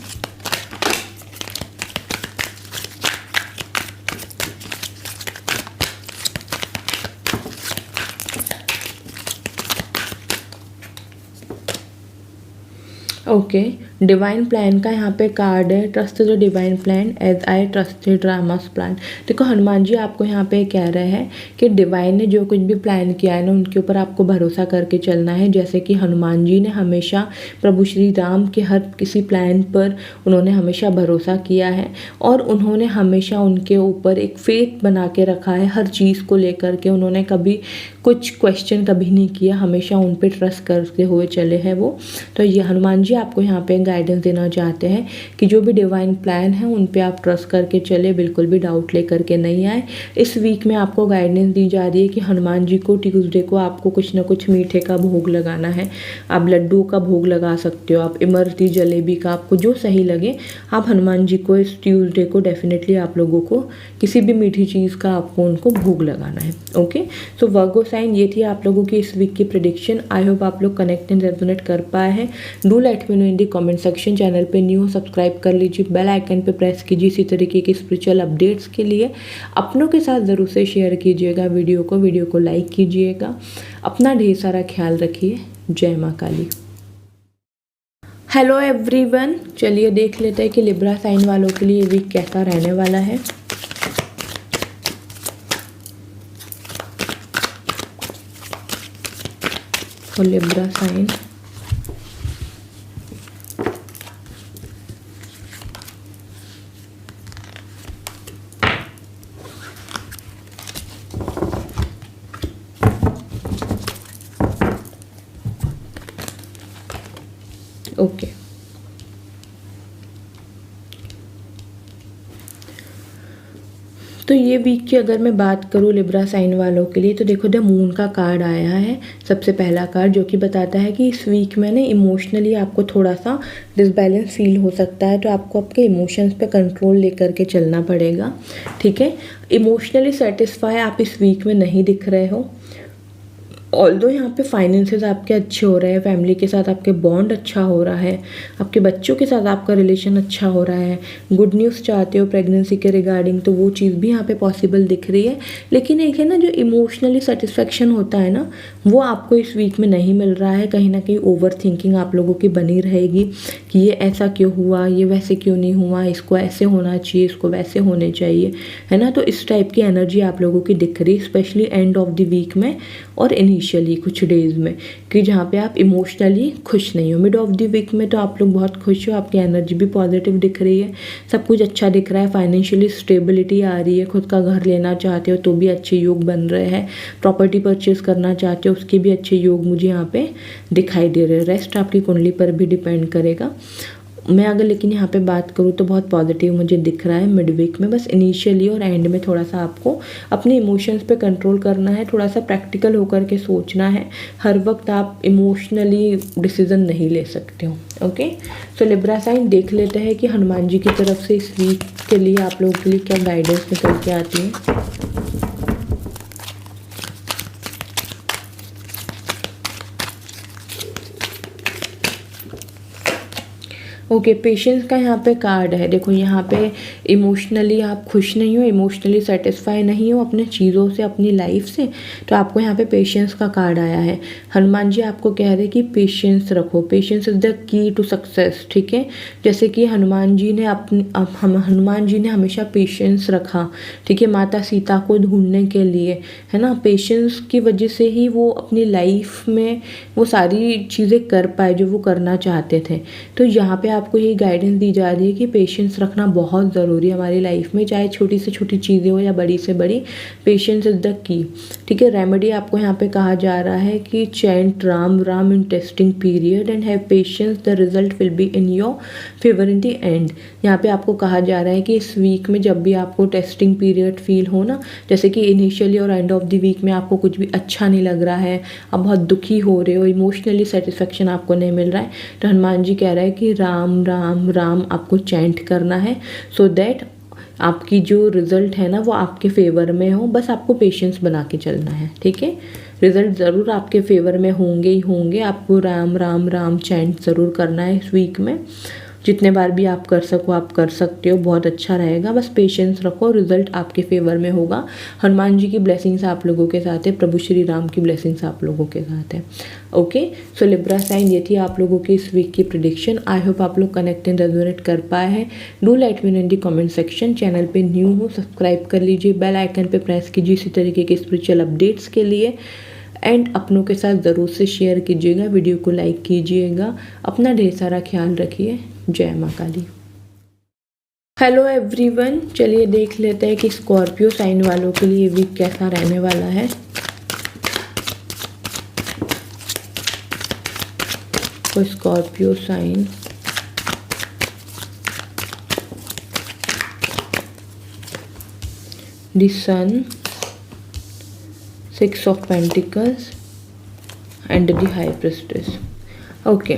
ओके, डिवाइन प्लान का यहाँ पे कार्ड है, trust the divine plan as I trusted Rama's plan. देखो हनुमान जी आपको यहाँ पे कह रहे हैं कि डिवाइन ने जो कुछ भी प्लान किया है ना उनके ऊपर आपको भरोसा करके चलना है। जैसे कि हनुमान जी ने हमेशा प्रभु श्री राम के हर किसी प्लान पर उन्होंने हमेशा भरोसा किया है और उन्होंने हमेशा उनके ऊपर एक फेथ बना के रखा है। हर चीज़ को लेकर के उन्होंने कभी कुछ क्वेश्चन कभी नहीं किया, हमेशा उन पर ट्रस्ट करते हुए चले हैं वो। तो ये हनुमान जी आपको यहाँ पे गाइडेंस देना चाहते हैं कि जो भी डिवाइन प्लान है उन पे आप ट्रस्ट करके चले, बिल्कुल भी डाउट लेकर के नहीं आए। इस वीक में आपको गाइडेंस दी जा रही है कि हनुमान जी को ट्यूसडे को आपको कुछ ना कुछ मीठे का भोग लगाना है। आप लड्डू का भोग लगा सकते हो, आप इमरती जलेबी का, आपको जो सही लगे आप हनुमान जी को इस ट्यूसडे को डेफिनेटली आप लोगों को किसी भी मीठी चीज़ का आपको उनको भोग लगाना है। ओके, सो वर्गो साइन ये थी आप लोगों की इस वीक की प्रेडिक्शन। आई होप आप लोग कनेक्ट एंड रेजोनेट कर पाए हैं। Do let me know in the comment comment section. Channel पे न्यू हो सब्सक्राइब कर लीजिए, बेल आइकन पे प्रेस कीजिए इसी तरीके की स्पिरिचुअल अपडेट्स के लिए। अपनों के साथ ज़रूर से शेयर कीजिएगा वीडियो को लाइक कीजिएगा। अपना ढेर सारा ख्याल रखिए। जय माँ काली। हेलो एवरीवन, चलिए देख लेते हैं कि लिब्रा साइन वालों के लिए ये वीक कैसा रहने वाला है। और लिब्रा साइन ओके। तो ये वीक की अगर मैं बात करूँ लिब्रा साइन वालों के लिए, तो देखो द मून का कार्ड आया है सबसे पहला कार्ड, जो कि बताता है कि इस वीक में ना इमोशनली आपको थोड़ा सा डिसबैलेंस फील हो सकता है, तो आपको आपके इमोशंस पे कंट्रोल लेकर के चलना पड़ेगा। ठीक है, इमोशनली सेटिस्फाई आप इस वीक में नहीं दिख रहे हो। ऑल्दो यहाँ पे फाइनेंसेस आपके अच्छे हो रहे हैं, फैमिली के साथ आपके बॉन्ड अच्छा हो रहा है, आपके बच्चों के साथ आपका रिलेशन अच्छा हो रहा है, गुड न्यूज़ चाहते हो प्रेगनेंसी के रिगार्डिंग, तो वो चीज़ भी यहाँ पे पॉसिबल दिख रही है। लेकिन एक है ना, जो इमोशनली सेटिस्फेक्शन होता है ना, वो आपको इस वीक में नहीं मिल रहा है। कहीं ना कहीं ओवर थिंकिंग आप लोगों की बनी रहेगी कि ये ऐसा क्यों हुआ, ये वैसे क्यों नहीं हुआ, इसको ऐसे होना चाहिए, इसको वैसे होने चाहिए, है ना। तो इस टाइप की एनर्जी आप लोगों की दिख रही है, specially end of the week में और इनिशियली कुछ डेज में, कि जहाँ पे आप इमोशनली खुश नहीं हो। मिड ऑफ द वीक में तो आप लोग बहुत खुश हो, आपकी एनर्जी भी पॉजिटिव दिख रही है, सब कुछ अच्छा दिख रहा है, फाइनेंशियली स्टेबिलिटी आ रही है, खुद का घर लेना चाहते हो तो भी अच्छे योग बन रहे हैं, प्रॉपर्टी परचेज करना चाहते हो उसके भी अच्छे योग मुझे यहाँ पे दिखाई दे रहे हैं। रेस्ट आपकी कुंडली पर भी डिपेंड करेगा। मैं अगर लेकिन यहाँ पे बात करूँ तो बहुत पॉजिटिव मुझे दिख रहा है मिड वीक में। बस इनिशियली और एंड में थोड़ा सा आपको अपने इमोशंस पे कंट्रोल करना है, थोड़ा सा प्रैक्टिकल होकर के सोचना है। हर वक्त आप इमोशनली डिसीजन नहीं ले सकते हो। ओके, सो लिब्रा साइन देख लेते हैं कि हनुमान जी की तरफ से इस वीक के लिए आप लोगों के लिए क्या गाइडेंस निकल के आती है। ओके, पेशेंस का यहाँ पे कार्ड है। देखो यहाँ पे इमोशनली आप खुश नहीं हो, इमोशनली सेटिस्फाई नहीं हो अपने चीज़ों से, अपनी लाइफ से, तो आपको यहाँ पे पेशेंस का कार्ड आया है। हनुमान जी आपको कह रहे हैं कि पेशेंस रखो, patience is the key to success. ठीक है, जैसे कि हनुमान जी ने हमेशा पेशेंस रखा, ठीक है, माता सीता को ढूंढने के लिए, है ना। पेशेंस की वजह से ही वो अपनी लाइफ में वो सारी चीज़ें कर पाए जो वो करना चाहते थे। तो यहाँ पे आपको ये गाइडेंस दी जा रही है कि पेशेंस रखना बहुत ज़रूरी है हमारी लाइफ में, चाहे छोटी से छोटी चीज़ें हो या बड़ी से बड़ी, पेशेंस इज़ द की। ठीक है, रेमेडी आपको यहाँ पे कहा जा रहा है कि chant Ram Ram in testing period and have patience, the result will be in your favour in the end. यहाँ पे आपको कहा जा रहा है कि इस वीक में जब भी आपको टेस्टिंग पीरियड फील हो ना, जैसे कि इनिशियली और एंड ऑफ द वीक में आपको कुछ भी अच्छा नहीं लग रहा है, आप बहुत दुखी हो रहे हो, इमोशनली सेटिस्फेक्शन आपको नहीं मिल रहा है, तो हनुमान जी कह रहा है कि राम राम राम आपको चैंट करना है, सो दैट आपकी जो रिजल्ट है ना वो आपके फेवर में हो। बस आपको पेशेंस बना के चलना है। ठीक है, रिजल्ट ज़रूर आपके फेवर में होंगे ही होंगे। आपको राम राम राम चैंट ज़रूर करना है इस वीक में, जितने बार भी आप कर सको आप कर सकते हो, बहुत अच्छा रहेगा। बस पेशेंस रखो, रिजल्ट आपके फेवर में होगा। हनुमान जी की ब्लेसिंग्स आप लोगों के साथ है, प्रभु श्री राम की ब्लेसिंग्स आप लोगों के साथ है। ओके, सो लिब्रा साइन ये थी आप लोगों की इस वीक की प्रेडिक्शन। आई होप आप लोग कनेक्ट एंड रेजोनेट कर पाए हैं। Do let me know in the comment section. Channel पे न्यू हो सब्सक्राइब कर लीजिए, बेल आइकन पे प्रेस कीजिए इसी तरीके के स्पिरिचुअल अपडेट्स के लिए, एंड अपनों के साथ ज़रूर से शेयर कीजिएगा, वीडियो को लाइक कीजिएगा। अपना ढेर सारा ख्याल रखिए। जय माँ काली। हेलो एवरीवन, चलिए देख लेते हैं कि स्कॉर्पियो साइन वालों के लिए वीक कैसा रहने वाला है। तो Scorpio sign the sun, 6 of Pentacles and the high priestess. Okay,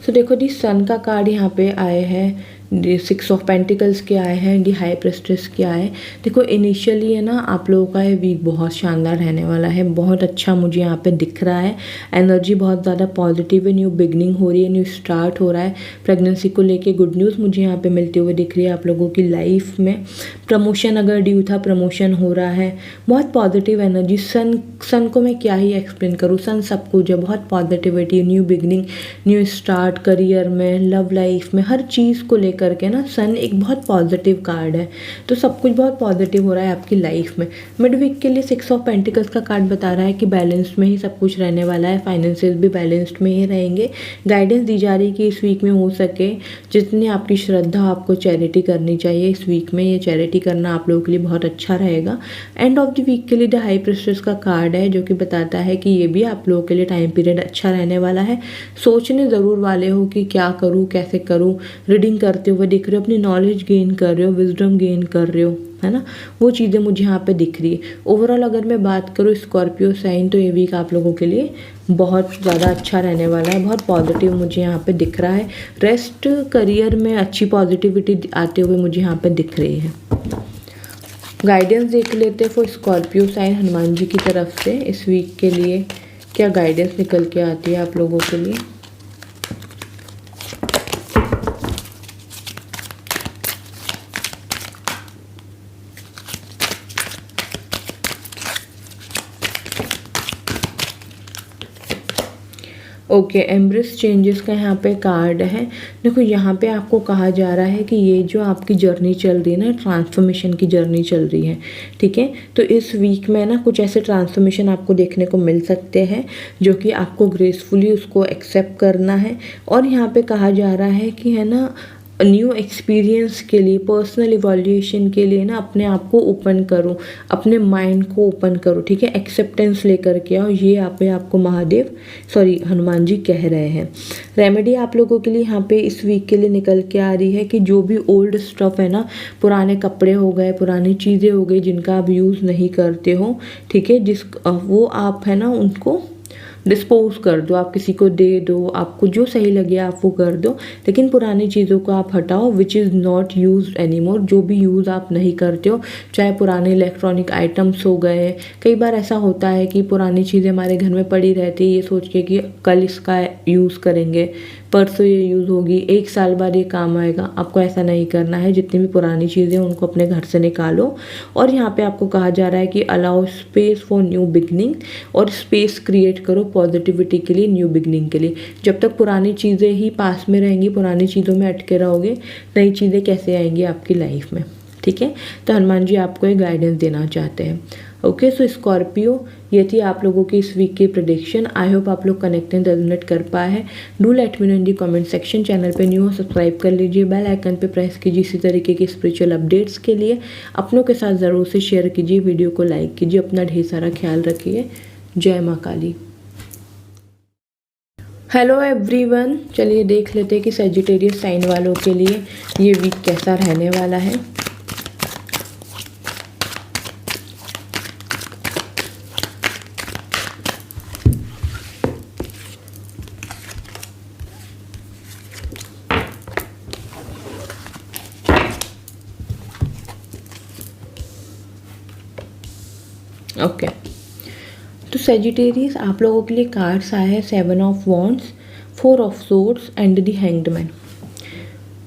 so देखो दी सन का कार्ड यहाँ पे आए हैं 6 ऑफ पेंटिकल्स के आए हैं, दी हाई प्रेस्टेस के आए। देखो इनिशियली है ना आप लोगों का ये वीक बहुत शानदार रहने वाला है, बहुत अच्छा मुझे यहाँ पे दिख रहा है। एनर्जी बहुत ज़्यादा पॉजिटिव है, न्यू बिगनिंग हो रही है, न्यू स्टार्ट हो रहा है। प्रेगनेंसी को लेके गुड न्यूज़ मुझे यहाँ पे मिलते हुए दिख रही है आप लोगों की लाइफ में। प्रमोशन अगर ड्यू था, प्रमोशन हो रहा है, बहुत पॉजिटिव एनर्जी। सन को मैं क्या ही एक्सप्लेन करूँ, सन सब कुछ है, बहुत positivity, new beginning, new start, career में, लव लाइफ में, हर चीज़ को लेकर के ना सन एक बहुत पॉजिटिव कार्ड है। तो सब कुछ बहुत पॉजिटिव हो रहा है आपकी लाइफ में। मिड वीक के लिए 6 ऑफ पेंटिकल्स का कार्ड बता रहा है कि बैलेंस में ही सब कुछ रहने वाला है, फाइनेंसेस भी बैलेंस्ड में ही रहेंगे। गाइडेंस दी जा रही है कि इस वीक में हो सके जितनी आपकी श्रद्धा, आपको चैरिटी करनी चाहिए इस वीक में, ये चैरिटी करना आप लोगों के लिए बहुत अच्छा रहेगा। एंड ऑफ द वीक के लिए द हाई प्रेस्टेस का कार्ड है जो कि बताता है कि ये भी आप लोगों के लिए टाइम पीरियड अच्छा रहने वाला है। सोचने ज़रूर वाले हो कि क्या करूँ, कैसे करूँ, रीडिंग करते हुए दिख रहे हो, अपनी नॉलेज गेन कर रहे हो, विजडम गेन कर रहे हो, है ना, वो चीज़ें मुझे यहाँ पे दिख रही है। ओवरऑल अगर मैं बात करूँ स्कॉर्पियो साइन, तो ये वीक आप लोगों के लिए बहुत ज़्यादा अच्छा रहने वाला है, बहुत पॉजिटिव मुझे यहाँ पे दिख रहा है। रेस्ट, करियर में अच्छी पॉजिटिविटी आते हुए मुझे यहाँ पे दिख रही है। गाइडेंस देख लेते हैं for Scorpio sign Hanuman ji की तरफ से इस वीक के लिए क्या गाइडेंस निकल के आती है आप लोगों के लिए। ओके, एम्ब्रेस चेंजेस का यहाँ पे कार्ड है। देखो यहाँ पे आपको कहा जा रहा है कि ये जो आपकी जर्नी चल रही है ना, ट्रांसफॉर्मेशन की जर्नी चल रही है, ठीक है। तो इस वीक में ना कुछ ऐसे ट्रांसफॉर्मेशन आपको देखने को मिल सकते हैं जो कि आपको ग्रेसफुली उसको एक्सेप्ट करना है। और यहाँ पे कहा जा रहा है कि है ना न्यू एक्सपीरियंस के लिए, पर्सनल इवोल्यूशन के लिए ना अपने आप को ओपन करो, अपने माइंड को ओपन करो, ठीक है। एक्सेप्टेंस लेकर के आओ, ये यहाँ पे आपको हनुमान जी कह रहे हैं। रेमेडी आप लोगों के लिए यहाँ पे इस वीक के लिए निकल के आ रही है कि जो भी ओल्ड स्टफ है ना, पुराने कपड़े हो गए, पुरानी चीज़ें हो गई जिनका आप यूज़ नहीं करते हो, ठीक है, वो आप है ना उनको डिस्पोज कर दो, आप किसी को दे दो, आपको जो सही लगे आप वो कर दो। लेकिन पुरानी चीज़ों को आप हटाओ, which is not use any more, जो भी यूज़ आप नहीं करते हो, चाहे पुराने इलेक्ट्रॉनिक आइटम्स हो गए। कई बार ऐसा होता है कि पुरानी चीज़ें हमारे घर में पड़ी रहती है, ये सोच के कि कल इसका यूज़ करेंगे, परसों ये यूज़ होगी, 1 साल बाद ये काम आएगा। आपको ऐसा नहीं करना है। जितनी भी पुरानी चीज़ें उनको अपने घर से निकालो। और यहाँ पे आपको कहा जा रहा है कि allow space for new beginning, और स्पेस क्रिएट करो पॉजिटिविटी के लिए, न्यू बिगनिंग के लिए। जब तक पुरानी चीज़ें ही पास में रहेंगी, पुरानी चीज़ों में अटके रहोगे, नई चीज़ें कैसे आएंगी आपकी लाइफ में, ठीक है। तो हनुमान जी आपको एक गाइडेंस देना चाहते हैं। ओके, सो स्कॉर्पियो, ये थी आप लोगों की इस वीक की प्रेडिक्शन। आई होप आप लोग कनेक्ट एंड रेजोनेट कर पाए हैं। Do let me know in the comment section. Channel पे न्यू हो सब्सक्राइब कर लीजिए, बेल आइकन पे प्रेस कीजिए इसी तरीके की स्पिरिचुअल अपडेट्स के लिए। अपनों के साथ ज़रूर से शेयर कीजिए, वीडियो को लाइक कीजिए, अपना ढेर सारा ख्याल रखिए। जय माँ काली। हेलो एवरीवन, चलिए देख लेते हैं कि सजिटेरियस साइन वालों के लिए ये वीक कैसा रहने वाला है। ओके, तो सेजिटेरियस आप लोगों के लिए कार्ड्स आए हैं 7 of wands, 4 of swords and the hanged man.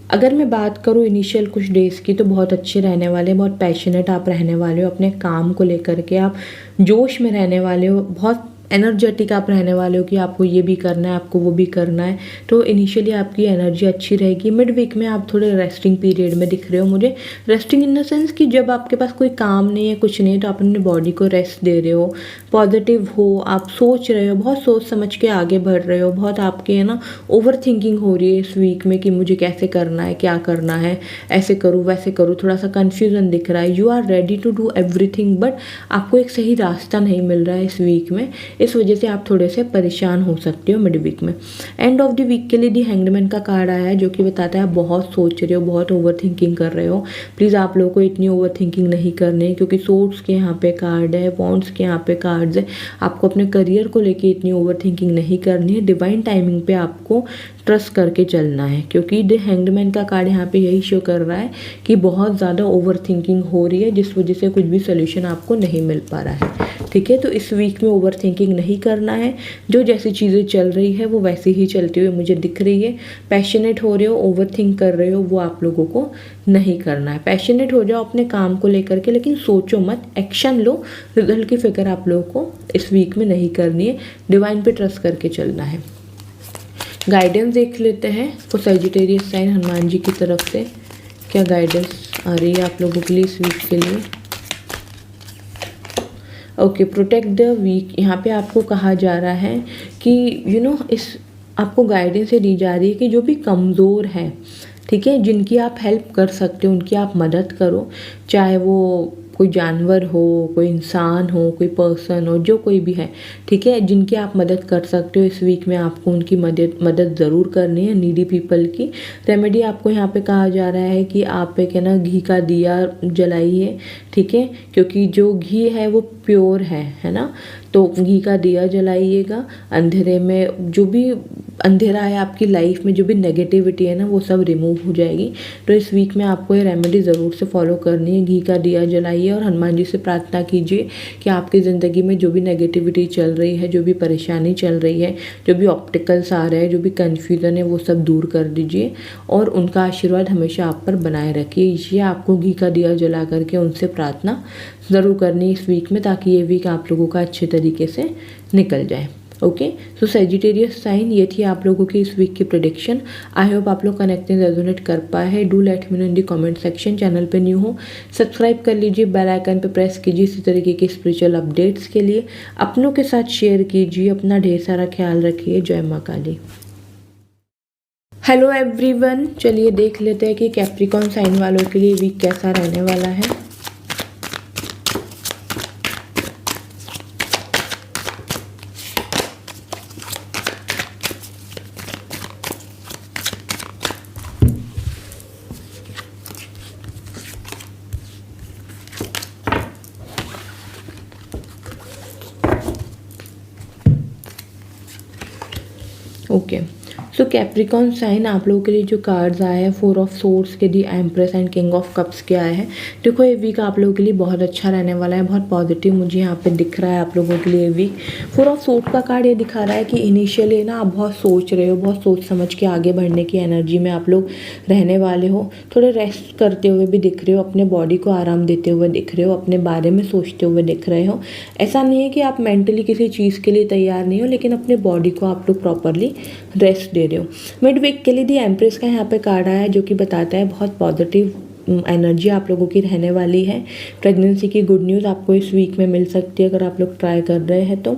अगर मैं बात करूँ इनिशियल कुछ डेज़ की, तो बहुत अच्छे रहने वाले, बहुत पैशनेट आप रहने वाले हो अपने काम को लेकर के, आप जोश में रहने वाले हो, बहुत एनर्जेटिक आप रहने वाले हो कि आपको ये भी करना है, आपको वो भी करना है। तो इनिशियली आपकी एनर्जी अच्छी रहेगी। मिड वीक में आप थोड़े रेस्टिंग पीरियड में दिख रहे हो मुझे। रेस्टिंग इन द सेंस कि जब आपके पास कोई काम नहीं है, कुछ नहीं है, तो आप अपने बॉडी को रेस्ट दे रहे हो, पॉजिटिव हो, आप सोच रहे हो, बहुत सोच समझ के आगे बढ़ रहे हो, बहुत आपके है ना ओवर थिंकिंग हो रही है इस वीक में कि मुझे कैसे करना है, क्या करना है, ऐसे करूँ वैसे करूँ, थोड़ा सा कन्फ्यूज़न दिख रहा है। You are ready to do everything, but आपको एक सही रास्ता नहीं मिल रहा है इस वीक में। इस वजह से आप थोड़े से परेशान हो सकते हो मिड वीक में। एंड ऑफ द वीक के लिए दी हैंगडमैन का कार्ड आया है जो कि बताता है आप बहुत सोच रहे हो, बहुत ओवर थिंकिंग कर रहे हो। प्लीज़ आप लोगों को इतनी ओवर थिंकिंग नहीं करनी है, क्योंकि सोर्ड्स के यहाँ पे कार्ड है, वॉन्ड्स के यहाँ पे कार्ड्स है। आपको अपने करियर को लेके इतनी ओवर थिंकिंग नहीं करनी है। डिवाइन टाइमिंग पे आपको ट्रस्ट करके चलना है, क्योंकि द हैंग्ड मैन का कार्ड यहाँ पे यही शो कर रहा है कि बहुत ज़्यादा ओवर थिंकिंग हो रही है, जिस वजह से कुछ भी सोल्यूशन आपको नहीं मिल पा रहा है। ठीक है, तो इस वीक में ओवर थिंकिंग नहीं करना है। जो जैसी चीज़ें चल रही है वो वैसे ही चलती हुई मुझे दिख रही है। पैशनेट हो रहे हो, ओवर थिंक कर रहे हो, वो आप लोगों को नहीं करना है। पैशनेट हो जाओ अपने काम को लेकर के, लेकिन सोचो मत, एक्शन लो। रिजल्ट की फिक्र आप लोगों को इस वीक में नहीं करनी है। डिवाइन पे ट्रस्ट करके चलना है। गाइडेंस देख लेते हैं for Sagittarius sign, Hanuman ji की तरफ से क्या गाइडेंस आ रही है आप लोगों के लिए इस वीक के लिए। Okay, protect the week. यहाँ पे आपको कहा जा रहा है कि इस आपको गाइडेंस ये दी जा रही है कि जो भी कमज़ोर है, ठीक है, जिनकी आप हेल्प कर सकते हो उनकी आप मदद करो। चाहे वो कोई जानवर हो, कोई इंसान हो, कोई पर्सन हो, जो कोई भी है, ठीक है, जिनकी आप मदद कर सकते हो इस वीक में आपको उनकी मदद ज़रूर करनी है। नीडी पीपल की रेमेडी आपको यहाँ पे कहा जा रहा है कि आप एक है ना घी का दिया जलाइए, ठीक है, क्योंकि जो घी है वो प्योर है ना, तो घी का दिया जलाइएगा। अंधेरे में जो भी अंधेरा है आपकी लाइफ में, जो भी नेगेटिविटी है ना, वो सब रिमूव हो जाएगी। तो इस वीक में आपको ये रेमेडी ज़रूर से फॉलो करनी है। घी का दिया जलाइए और हनुमान जी से प्रार्थना कीजिए कि आपकी ज़िंदगी में जो भी नेगेटिविटी चल रही है, जो भी परेशानी चल रही है, जो भी ऑब्स्टिकल्स आ रहे हैं, जो भी कन्फ्यूज़न है, वो सब दूर कर दीजिए और उनका आशीर्वाद हमेशा आप पर बनाए रखिए। ये आपको घी का दिया जला करके उनसे प्रार्थना ज़रूर करनी है इस वीक में, ताकि ये वीक आप लोगों का अच्छे तरीके से निकल जाए। ओके, सो सैजिटेरियस साइन, ये थी आप लोगों की इस वीक की प्रेडिक्शन। आई होप आप लोग कनेक्टिंग रेजोनेट कर पाए हैं। Do let me know in the comment section. Channel पे न्यू हो सब्सक्राइब कर लीजिए, बेल आइकन पे प्रेस कीजिए इसी तरीके के स्पिरिचुअल अपडेट्स के लिए। अपनों के साथ शेयर कीजिए। अपना ढेर सारा ख्याल रखिए। जय माँ काली। हेलो एवरीवन, चलिए देख लेते हैं कि कैप्रिकॉन साइन वालों के लिए वीक कैसा रहने वाला है। ओके, सो कैप्रिकॉन साइन आप लोगों के लिए जो कार्ड्स आए हैं, 4 ऑफ सोर्ड्स के, the empress and king of cups के आए हैं। देखो ये वीक आप लोगों के लिए बहुत अच्छा रहने वाला है, बहुत पॉजिटिव मुझे यहाँ पे दिख रहा है आप लोगों के लिए वीक। 4 ऑफ सोर्ड्स का कार्ड ये दिखा रहा है कि इनिशियली ना आप बहुत सोच रहे हो, बहुत सोच समझ के आगे बढ़ने की एनर्जी में आप लोग रहने वाले हो। थोड़े रेस्ट करते हुए भी दिख रहे हो, अपने बॉडी को आराम देते हुए दिख रहे हो, अपने बारे में सोचते हुए दिख रहे हो। ऐसा नहीं है कि आप मेंटली किसी चीज़ के लिए तैयार नहीं हो, लेकिन अपने बॉडी को आप लोग प्रॉपरली रेस्ट दे रहे हो। मिड वीक के लिए दी एम्प्रेस का यहाँ पे कार्ड आया है, जो कि बताता है बहुत पॉजिटिव एनर्जी आप लोगों की रहने वाली है। प्रेगनेंसी की गुड न्यूज़ आपको इस वीक में मिल सकती है अगर आप लोग ट्राई कर रहे हैं तो।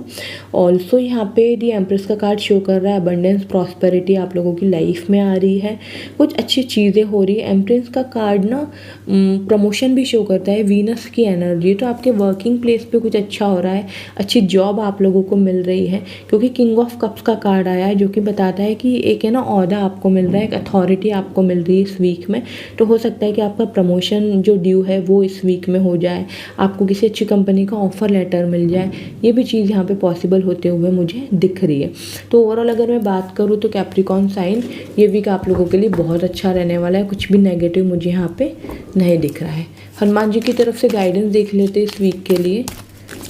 ऑल्सो यहाँ पे दी एम्प्रेस का कार्ड शो कर रहा है अबंडेंस, प्रॉस्पेरिटी आप लोगों की लाइफ में आ रही है, कुछ अच्छी चीज़ें हो रही है। एम्प्रेस का कार्ड ना प्रमोशन भी शो करता है, वीनस की एनर्जी, तो आपके वर्किंग प्लेस पे कुछ अच्छा हो रहा है, अच्छी जॉब आप लोगों को मिल रही है। क्योंकि किंग ऑफ कप्स का कार्ड आया है, जो कि बताता है कि एक है ना ओहदा आपको मिल रहा है, एक अथॉरिटी आपको मिल रही है इस वीक में। तो हो सकता है कि आपका प्रमोशन जो ड्यू है वो इस वीक में हो जाए, आपको किसी अच्छी कंपनी का ऑफर लेटर मिल जाए। ये भी चीज़ यहाँ पे पॉसिबल होते हुए मुझे दिख रही है। तो ओवरऑल अगर मैं बात करूँ तो कैप्रिकॉन साइन ये वीक आप लोगों के लिए बहुत अच्छा रहने वाला है, कुछ भी नेगेटिव मुझे यहाँ पे नहीं दिख रहा है। हनुमान जी की तरफ से गाइडेंस देख लेते हैं इस वीक के लिए,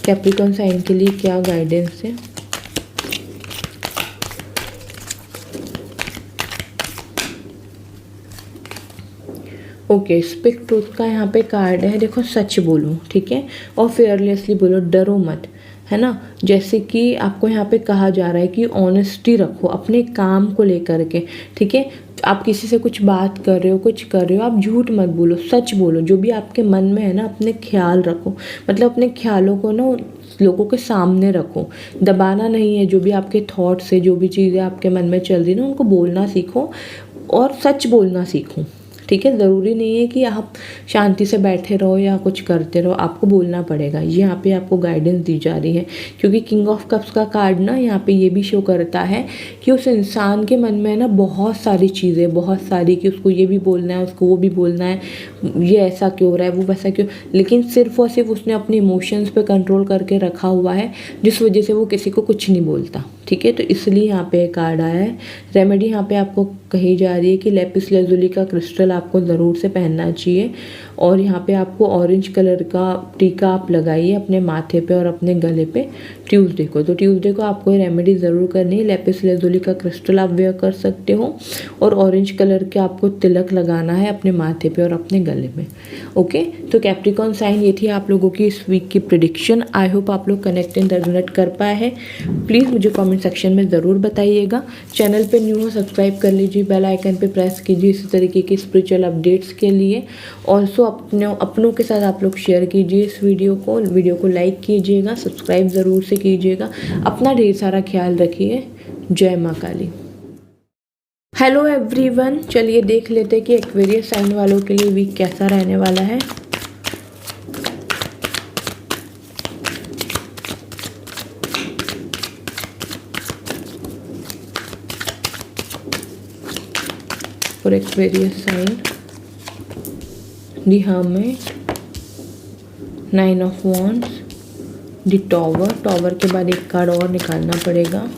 कैप्रिकॉन साइन के लिए क्या गाइडेंस है। ओके, स्पीक ट्रूथ का यहाँ पे कार्ड है। देखो सच बोलो, ठीक है, और फेयरलेसली बोलो, डरो मत, है ना। जैसे कि आपको यहाँ पे कहा जा रहा है कि ऑनेस्टी रखो अपने काम को लेकर के, ठीक है। आप किसी से कुछ बात कर रहे हो, कुछ कर रहे हो, आप झूठ मत बोलो, सच बोलो। जो भी आपके मन में है ना, अपने ख्याल रखो, मतलब अपने ख्यालों को ना लोगों के सामने रखो, दबाना नहीं है। जो भी आपके थॉट्स है, जो भी चीज़ें आपके मन में चल रही है ना, उनको बोलना सीखो और सच बोलना सीखो, ठीक है। ज़रूरी नहीं है कि आप शांति से बैठे रहो या कुछ करते रहो, आपको बोलना पड़ेगा। ये यहाँ पे आपको गाइडेंस दी जा रही है, क्योंकि किंग ऑफ कप्स का कार्ड ना यहाँ पे ये भी शो करता है कि उस इंसान के मन में ना बहुत सारी चीज़ें, बहुत सारी, कि उसको ये भी बोलना है, उसको वो भी बोलना है, ये ऐसा क्यों हो रहा है, वो वैसा क्यों, लेकिन सिर्फ और सिर्फ उसने अपने इमोशंस पे कंट्रोल करके रखा हुआ है, जिस वजह से वो किसी को कुछ नहीं बोलता, ठीक है, तो इसलिए यहाँ पे कार्ड आया है। रेमेडी यहाँ पे आपको कही जा रही है कि लेपिस लेजुली का क्रिस्टल आपको ज़रूर से पहनना चाहिए, और यहाँ पे आपको ऑरेंज कलर का टीका आप लगाइए अपने माथे पे और अपने गले पे ट्यूसडे को। तो ट्यूसडे को आपको ये रेमेडी ज़रूर करनी है। लेपिस लेजुली का क्रिस्टल आप वेयर कर सकते हो, और ऑरेंज कलर के आपको तिलक लगाना है अपने माथे पे और अपने गले में। ओके, तो कैप्रिकॉर्न साइन ये थी आप लोगों की इस वीक की प्रेडिक्शन। आई होप आप लोग कनेक्ट एंड रेजोनेट कर पाए हैं। प्लीज़ मुझे कमेंट सेक्शन में ज़रूर बताइएगा। चैनल पे न्यू हो सब्सक्राइब कर लीजिए, बेल आइकन पे प्रेस कीजिए इसी तरीके की स्पिरिचुअल अपडेट्स के लिए। ऑल्सो अपनों के साथ आप लोग शेयर कीजिए इस वीडियो को लाइक कीजिएगा, सब्सक्राइब ज़रूर से कीजिएगा। अपना ढेर सारा ख्याल रखिए। जय माँ काली। हेलो एवरीवन, चलिए देख लेते हैं कि एक्वेरियस साइन वालों के लिए वीक कैसा रहने वाला है। For Aquarius sign the hermit, 9 of wands, the tower के बाद एक कार्ड और निकालना पड़ेगा,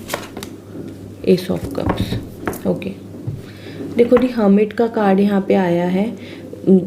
एस ऑफ कप्स। ओके, देखो दी हर्मिट का कार्ड यहाँ पे आया है,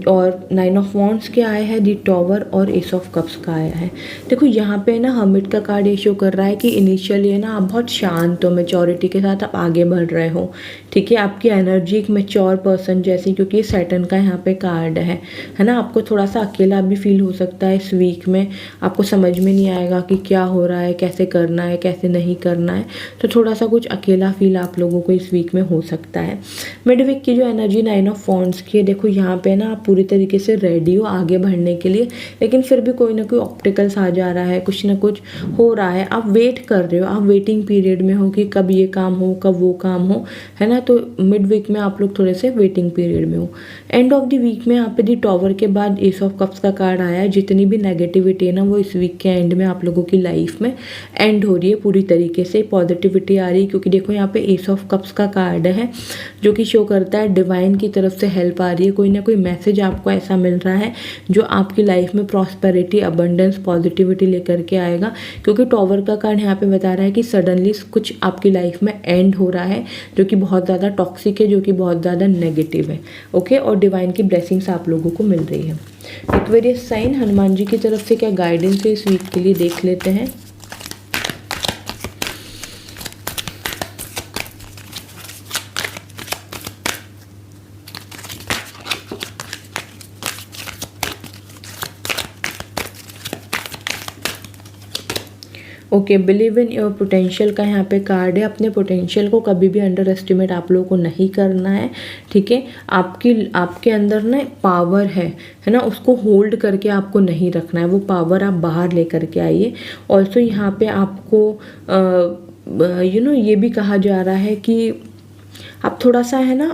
और 9 ऑफ वॉन्ड्स के आया है, दी टॉवर और एस ऑफ कप्स का आया है। देखो यहाँ पे ना हर्मिट का कार्ड ये शो कर रहा है कि इनिशियली है ना आप बहुत शांत हो, मैच्योरिटी के साथ आप आगे बढ़ रहे हो। ठीक है, आपकी एनर्जी एक मैच्योर पर्सन जैसी, क्योंकि ये सैटर्न का यहाँ पे कार्ड है ना। आपको थोड़ा सा अकेला भी फील हो सकता है इस वीक में, आपको समझ में नहीं आएगा कि क्या हो रहा है, कैसे करना है, कैसे नहीं करना है। तो थोड़ा सा कुछ अकेला फील आप लोगों को इस वीक में हो सकता है। मिड वीक की जो एनर्जी 9 ऑफ वॉन्ड्स की है, देखो यहाँ पे ना आप पूरी तरीके से रेडी हो आगे बढ़ने के लिए, लेकिन फिर भी कोई ना कोई ऑब्स्टिकल्स आ जा रहा है, कुछ ना कुछ हो रहा है, आप वेट कर रहे हो, आप वेटिंग पीरियड में हो कि कब ये काम हो, कब वो काम हो, है ना। तो मिड वीक में आप लोग थोड़े से वेटिंग पीरियड में हो। एंड ऑफ द वीक में यहाँ पे दी टॉवर के बाद एस ऑफ कप्स का कार्ड आया है। जितनी भी नेगेटिविटी है ना वो इस वीक के एंड में आप लोगों की लाइफ में एंड हो रही है पूरी तरीके से, पॉजिटिविटी आ रही है। क्योंकि देखो यहाँ पे एस ऑफ कप्स का कार्ड है जो कि शो करता है डिवाइन की तरफ से हेल्प आ रही है, कोई ना कोई मैसेज आपको ऐसा मिल रहा है जो आपकी लाइफ में प्रॉस्पेरिटी, अबंडेंस, पॉजिटिविटी लेकर के आएगा। क्योंकि टॉवर का कार्ड यहाँ पे बता रहा है कि सडनली कुछ आपकी लाइफ में एंड हो रहा है जो कि बहुत ज़्यादा टॉक्सिक है, जो कि बहुत ज़्यादा नेगेटिव है। ओके, और डिवाइन की ब्लेसिंग्स आप लोगों को मिल रही है। एक्वेरियस साइन, हनुमान जी की तरफ से क्या गाइडेंस है इस वीक के लिए देख लेते हैं। Okay, believe in your potential का यहाँ पे कार्ड है। अपने पोटेंशियल को कभी भी अंडर एस्टिमेट आप लोगों को नहीं करना है। ठीक है, आपके अंदर ना पावर है ना, उसको होल्ड करके आपको नहीं रखना है, वो पावर आप बाहर लेकर के आइए। ऑल्सो यहाँ पे आपको ये भी कहा जा रहा है कि आप थोड़ा सा है ना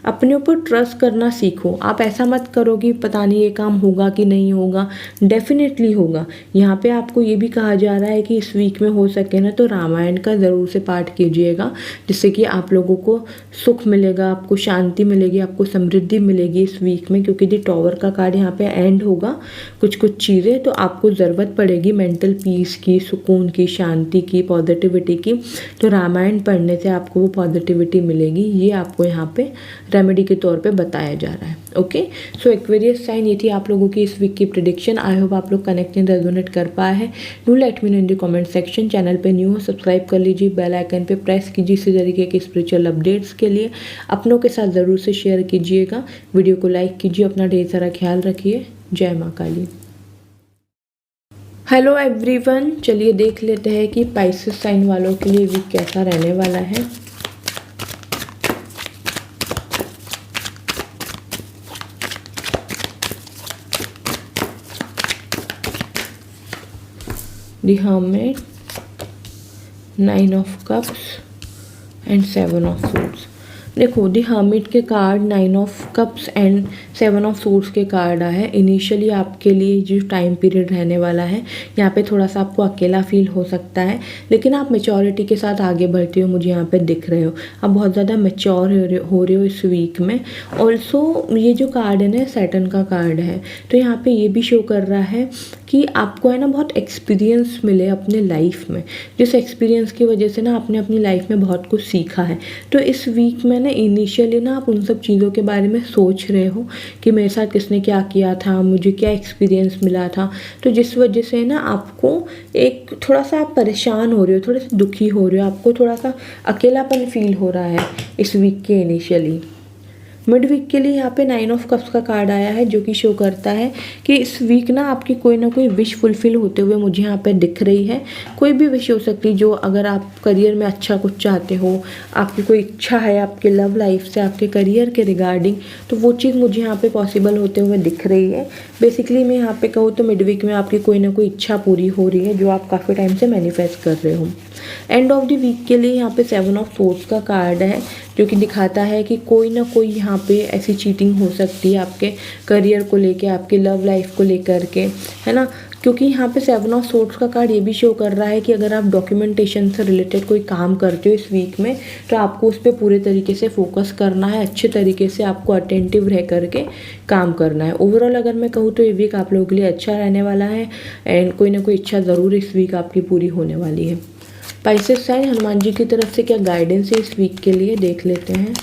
अपने ऊपर ट्रस्ट करना सीखो। आप ऐसा मत करो कि पता नहीं ये काम होगा कि नहीं होगा, डेफिनेटली होगा। यहाँ पे आपको ये भी कहा जा रहा है कि इस वीक में हो सके ना तो रामायण का ज़रूर से पाठ कीजिएगा, जिससे कि आप लोगों को सुख मिलेगा, आपको शांति मिलेगी, आपको समृद्धि मिलेगी इस वीक में। क्योंकि दी टॉवर का कार्ड यहाँ पे एंड होगा कुछ चीज़ें, तो आपको ज़रूरत पड़ेगी मेंटल पीस की, सुकून की, शांति की, पॉजिटिविटी की। तो रामायण पढ़ने से आपको वो पॉजिटिविटी मिलेगी, ये आपको यहाँ पे रेमेडी के तौर पे बताया जा रहा है। ओके, सो एक्वेरियस साइन ये थी आप लोगों की इस वीक की प्रेडिक्शन। आई होप आप लोग कनेक्ट एंड रेजोनेट कर पाए हैं। Do let me know in the comment section. Channel पे न्यू हो सब्सक्राइब कर लीजिए, बेल आइकन पे प्रेस कीजिए इसी तरीके के स्पिरिचुअल अपडेट्स के लिए। अपनों के साथ ज़रूर से शेयर कीजिएगा, वीडियो को लाइक कीजिए, अपना ढेर सारा ख्याल रखिए। जय माँ काली। हेलो एवरीवन, चलिए देख लेते हैं कि पाइसेस साइन वालों के लिए वीक कैसा रहने वाला है। The Hermit, 9 of Cups and 7 of Swords। देखो दी हर्मिट के card 9 of cups and 7 of suits के कार्ड आए हैं। इनिशियली आपके लिए जो टाइम पीरियड रहने वाला है यहाँ पे थोड़ा सा आपको अकेला फील हो सकता है, लेकिन आप मैच्योरिटी के साथ आगे बढ़ते हो, मुझे यहाँ पे दिख रहे हो। आप बहुत ज़्यादा मैच्योर हो रहे हो इस वीक में। ऑल्सो ये जो कार्ड है ना सैटर्न का कार्ड है, तो यहाँ पे ये भी शो कर रहा है कि आपको है ना बहुत एक्सपीरियंस मिले अपने लाइफ में, जिस एक्सपीरियंस की वजह से ना आपने अपनी लाइफ में बहुत कुछ सीखा है। तो इस वीक में ना इनिशियली ना आप उन सब चीज़ों के बारे में सोच रहे हो कि मेरे साथ किसने क्या किया था, मुझे क्या एक्सपीरियंस मिला था, तो जिस वजह से ना आपको एक थोड़ा सा आप परेशान हो रहे हो, थोड़े से दुखी हो रहे हो, आपको थोड़ा सा अकेलापन फील हो रहा है इस वीक के इनिशियली। मिड वीक के लिए यहाँ पे 9 ऑफ कप्स का कार्ड आया है, जो कि शो करता है कि इस वीक ना आपकी कोई ना कोई विश फुलफिल होते हुए मुझे यहाँ पे दिख रही है। कोई भी विश हो सकती है, जो अगर आप करियर में अच्छा कुछ चाहते हो, आपकी कोई इच्छा है आपके लव लाइफ से, आपके करियर के रिगार्डिंग, तो वो चीज़ मुझे यहाँ पे पॉसिबल होते हुए दिख रही है। बेसिकली मैं यहाँ पे कहूँ तो मिड वीक में आपकी कोई ना कोई इच्छा पूरी हो रही है, जो आप काफ़ी टाइम से मैनिफेस्ट कर रहे हो। एंड ऑफ द वीक के लिए यहाँ पे 7 ऑफ सोर्ड्स का कार्ड है, जो कि दिखाता है कि कोई ना कोई यहाँ पे ऐसी चीटिंग हो सकती है आपके करियर को लेके, आपके लव लाइफ को लेकर के, है ना। क्योंकि यहाँ पे 7 ऑफ सोर्ड्स का कार्ड ये भी शो कर रहा है कि अगर आप डॉक्यूमेंटेशन से रिलेटेड कोई काम करते हो इस वीक में, तो आपको उस पर पूरे तरीके से फोकस करना है, अच्छे तरीके से आपको अटेंटिव रह करके काम करना है। ओवरऑल अगर मैं कहूँ तो ये वीक आप लोगों के लिए अच्छा रहने वाला है, एंड कोई ना कोई इच्छा ज़रूर इस वीक आपकी पूरी होने वाली है। पाइसेस साइन, हनुमान जी की तरफ से क्या गाइडेंस है इस वीक के लिए, देख लेते हैं।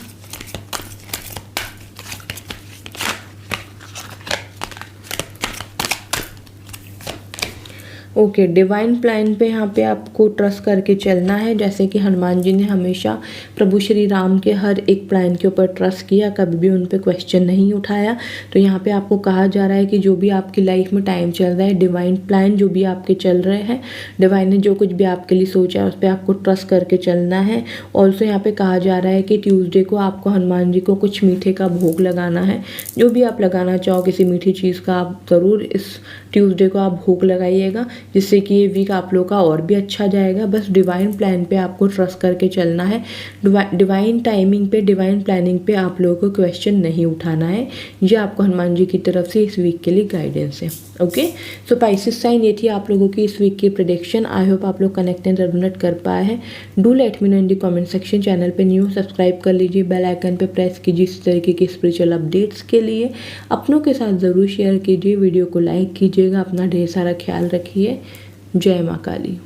ओके, डिवाइन प्लान पे यहाँ पे आपको ट्रस्ट करके चलना है। जैसे कि हनुमान जी ने हमेशा प्रभु श्री राम के हर एक प्लान के ऊपर ट्रस्ट किया, कभी भी उन पे क्वेश्चन नहीं उठाया। तो यहाँ पे आपको कहा जा रहा है कि जो भी आपकी लाइफ में टाइम चल रहा है, डिवाइन प्लान जो भी आपके चल रहे हैं, डिवाइन ने जो कुछ भी आपके लिए सोचा है उस पर आपको ट्रस्ट करके चलना है। ऑल्सो यहाँ पे कहा जा रहा है कि ट्यूसडे को आपको हनुमान जी को कुछ मीठे का भोग लगाना है। जो भी आप लगाना चाहो किसी मीठी चीज़ का, आप ज़रूर इस ट्यूसडे को आप भोग लगाइएगा, जिससे कि ये वीक आप लोग का और भी अच्छा जाएगा। बस डिवाइन प्लान पे आपको ट्रस्ट करके चलना है, डिवाइन टाइमिंग पे, डिवाइन प्लानिंग पे आप लोगों को क्वेश्चन नहीं उठाना है। ये आपको हनुमान जी की तरफ से इस वीक के लिए गाइडेंस है। ओके, सो पाइसेस साइन, ये थी आप लोगों की इस वीक की प्रेडिक्शन। आई होप आप लोग कनेक्ट एंड रेजोनेट कर पाए हैं। Do let me know in the comment section. Channel पे न्यू सब्सक्राइब कर लीजिए, बेल आइकन पे प्रेस कीजिए इस तरीके की स्पिरिचुअल अपडेट्स के लिए। अपनों के साथ ज़रूर शेयर कीजिए, वीडियो को लाइक कीजिएगा। अपना ढेर सारा ख्याल रखिए। जय माँ काली।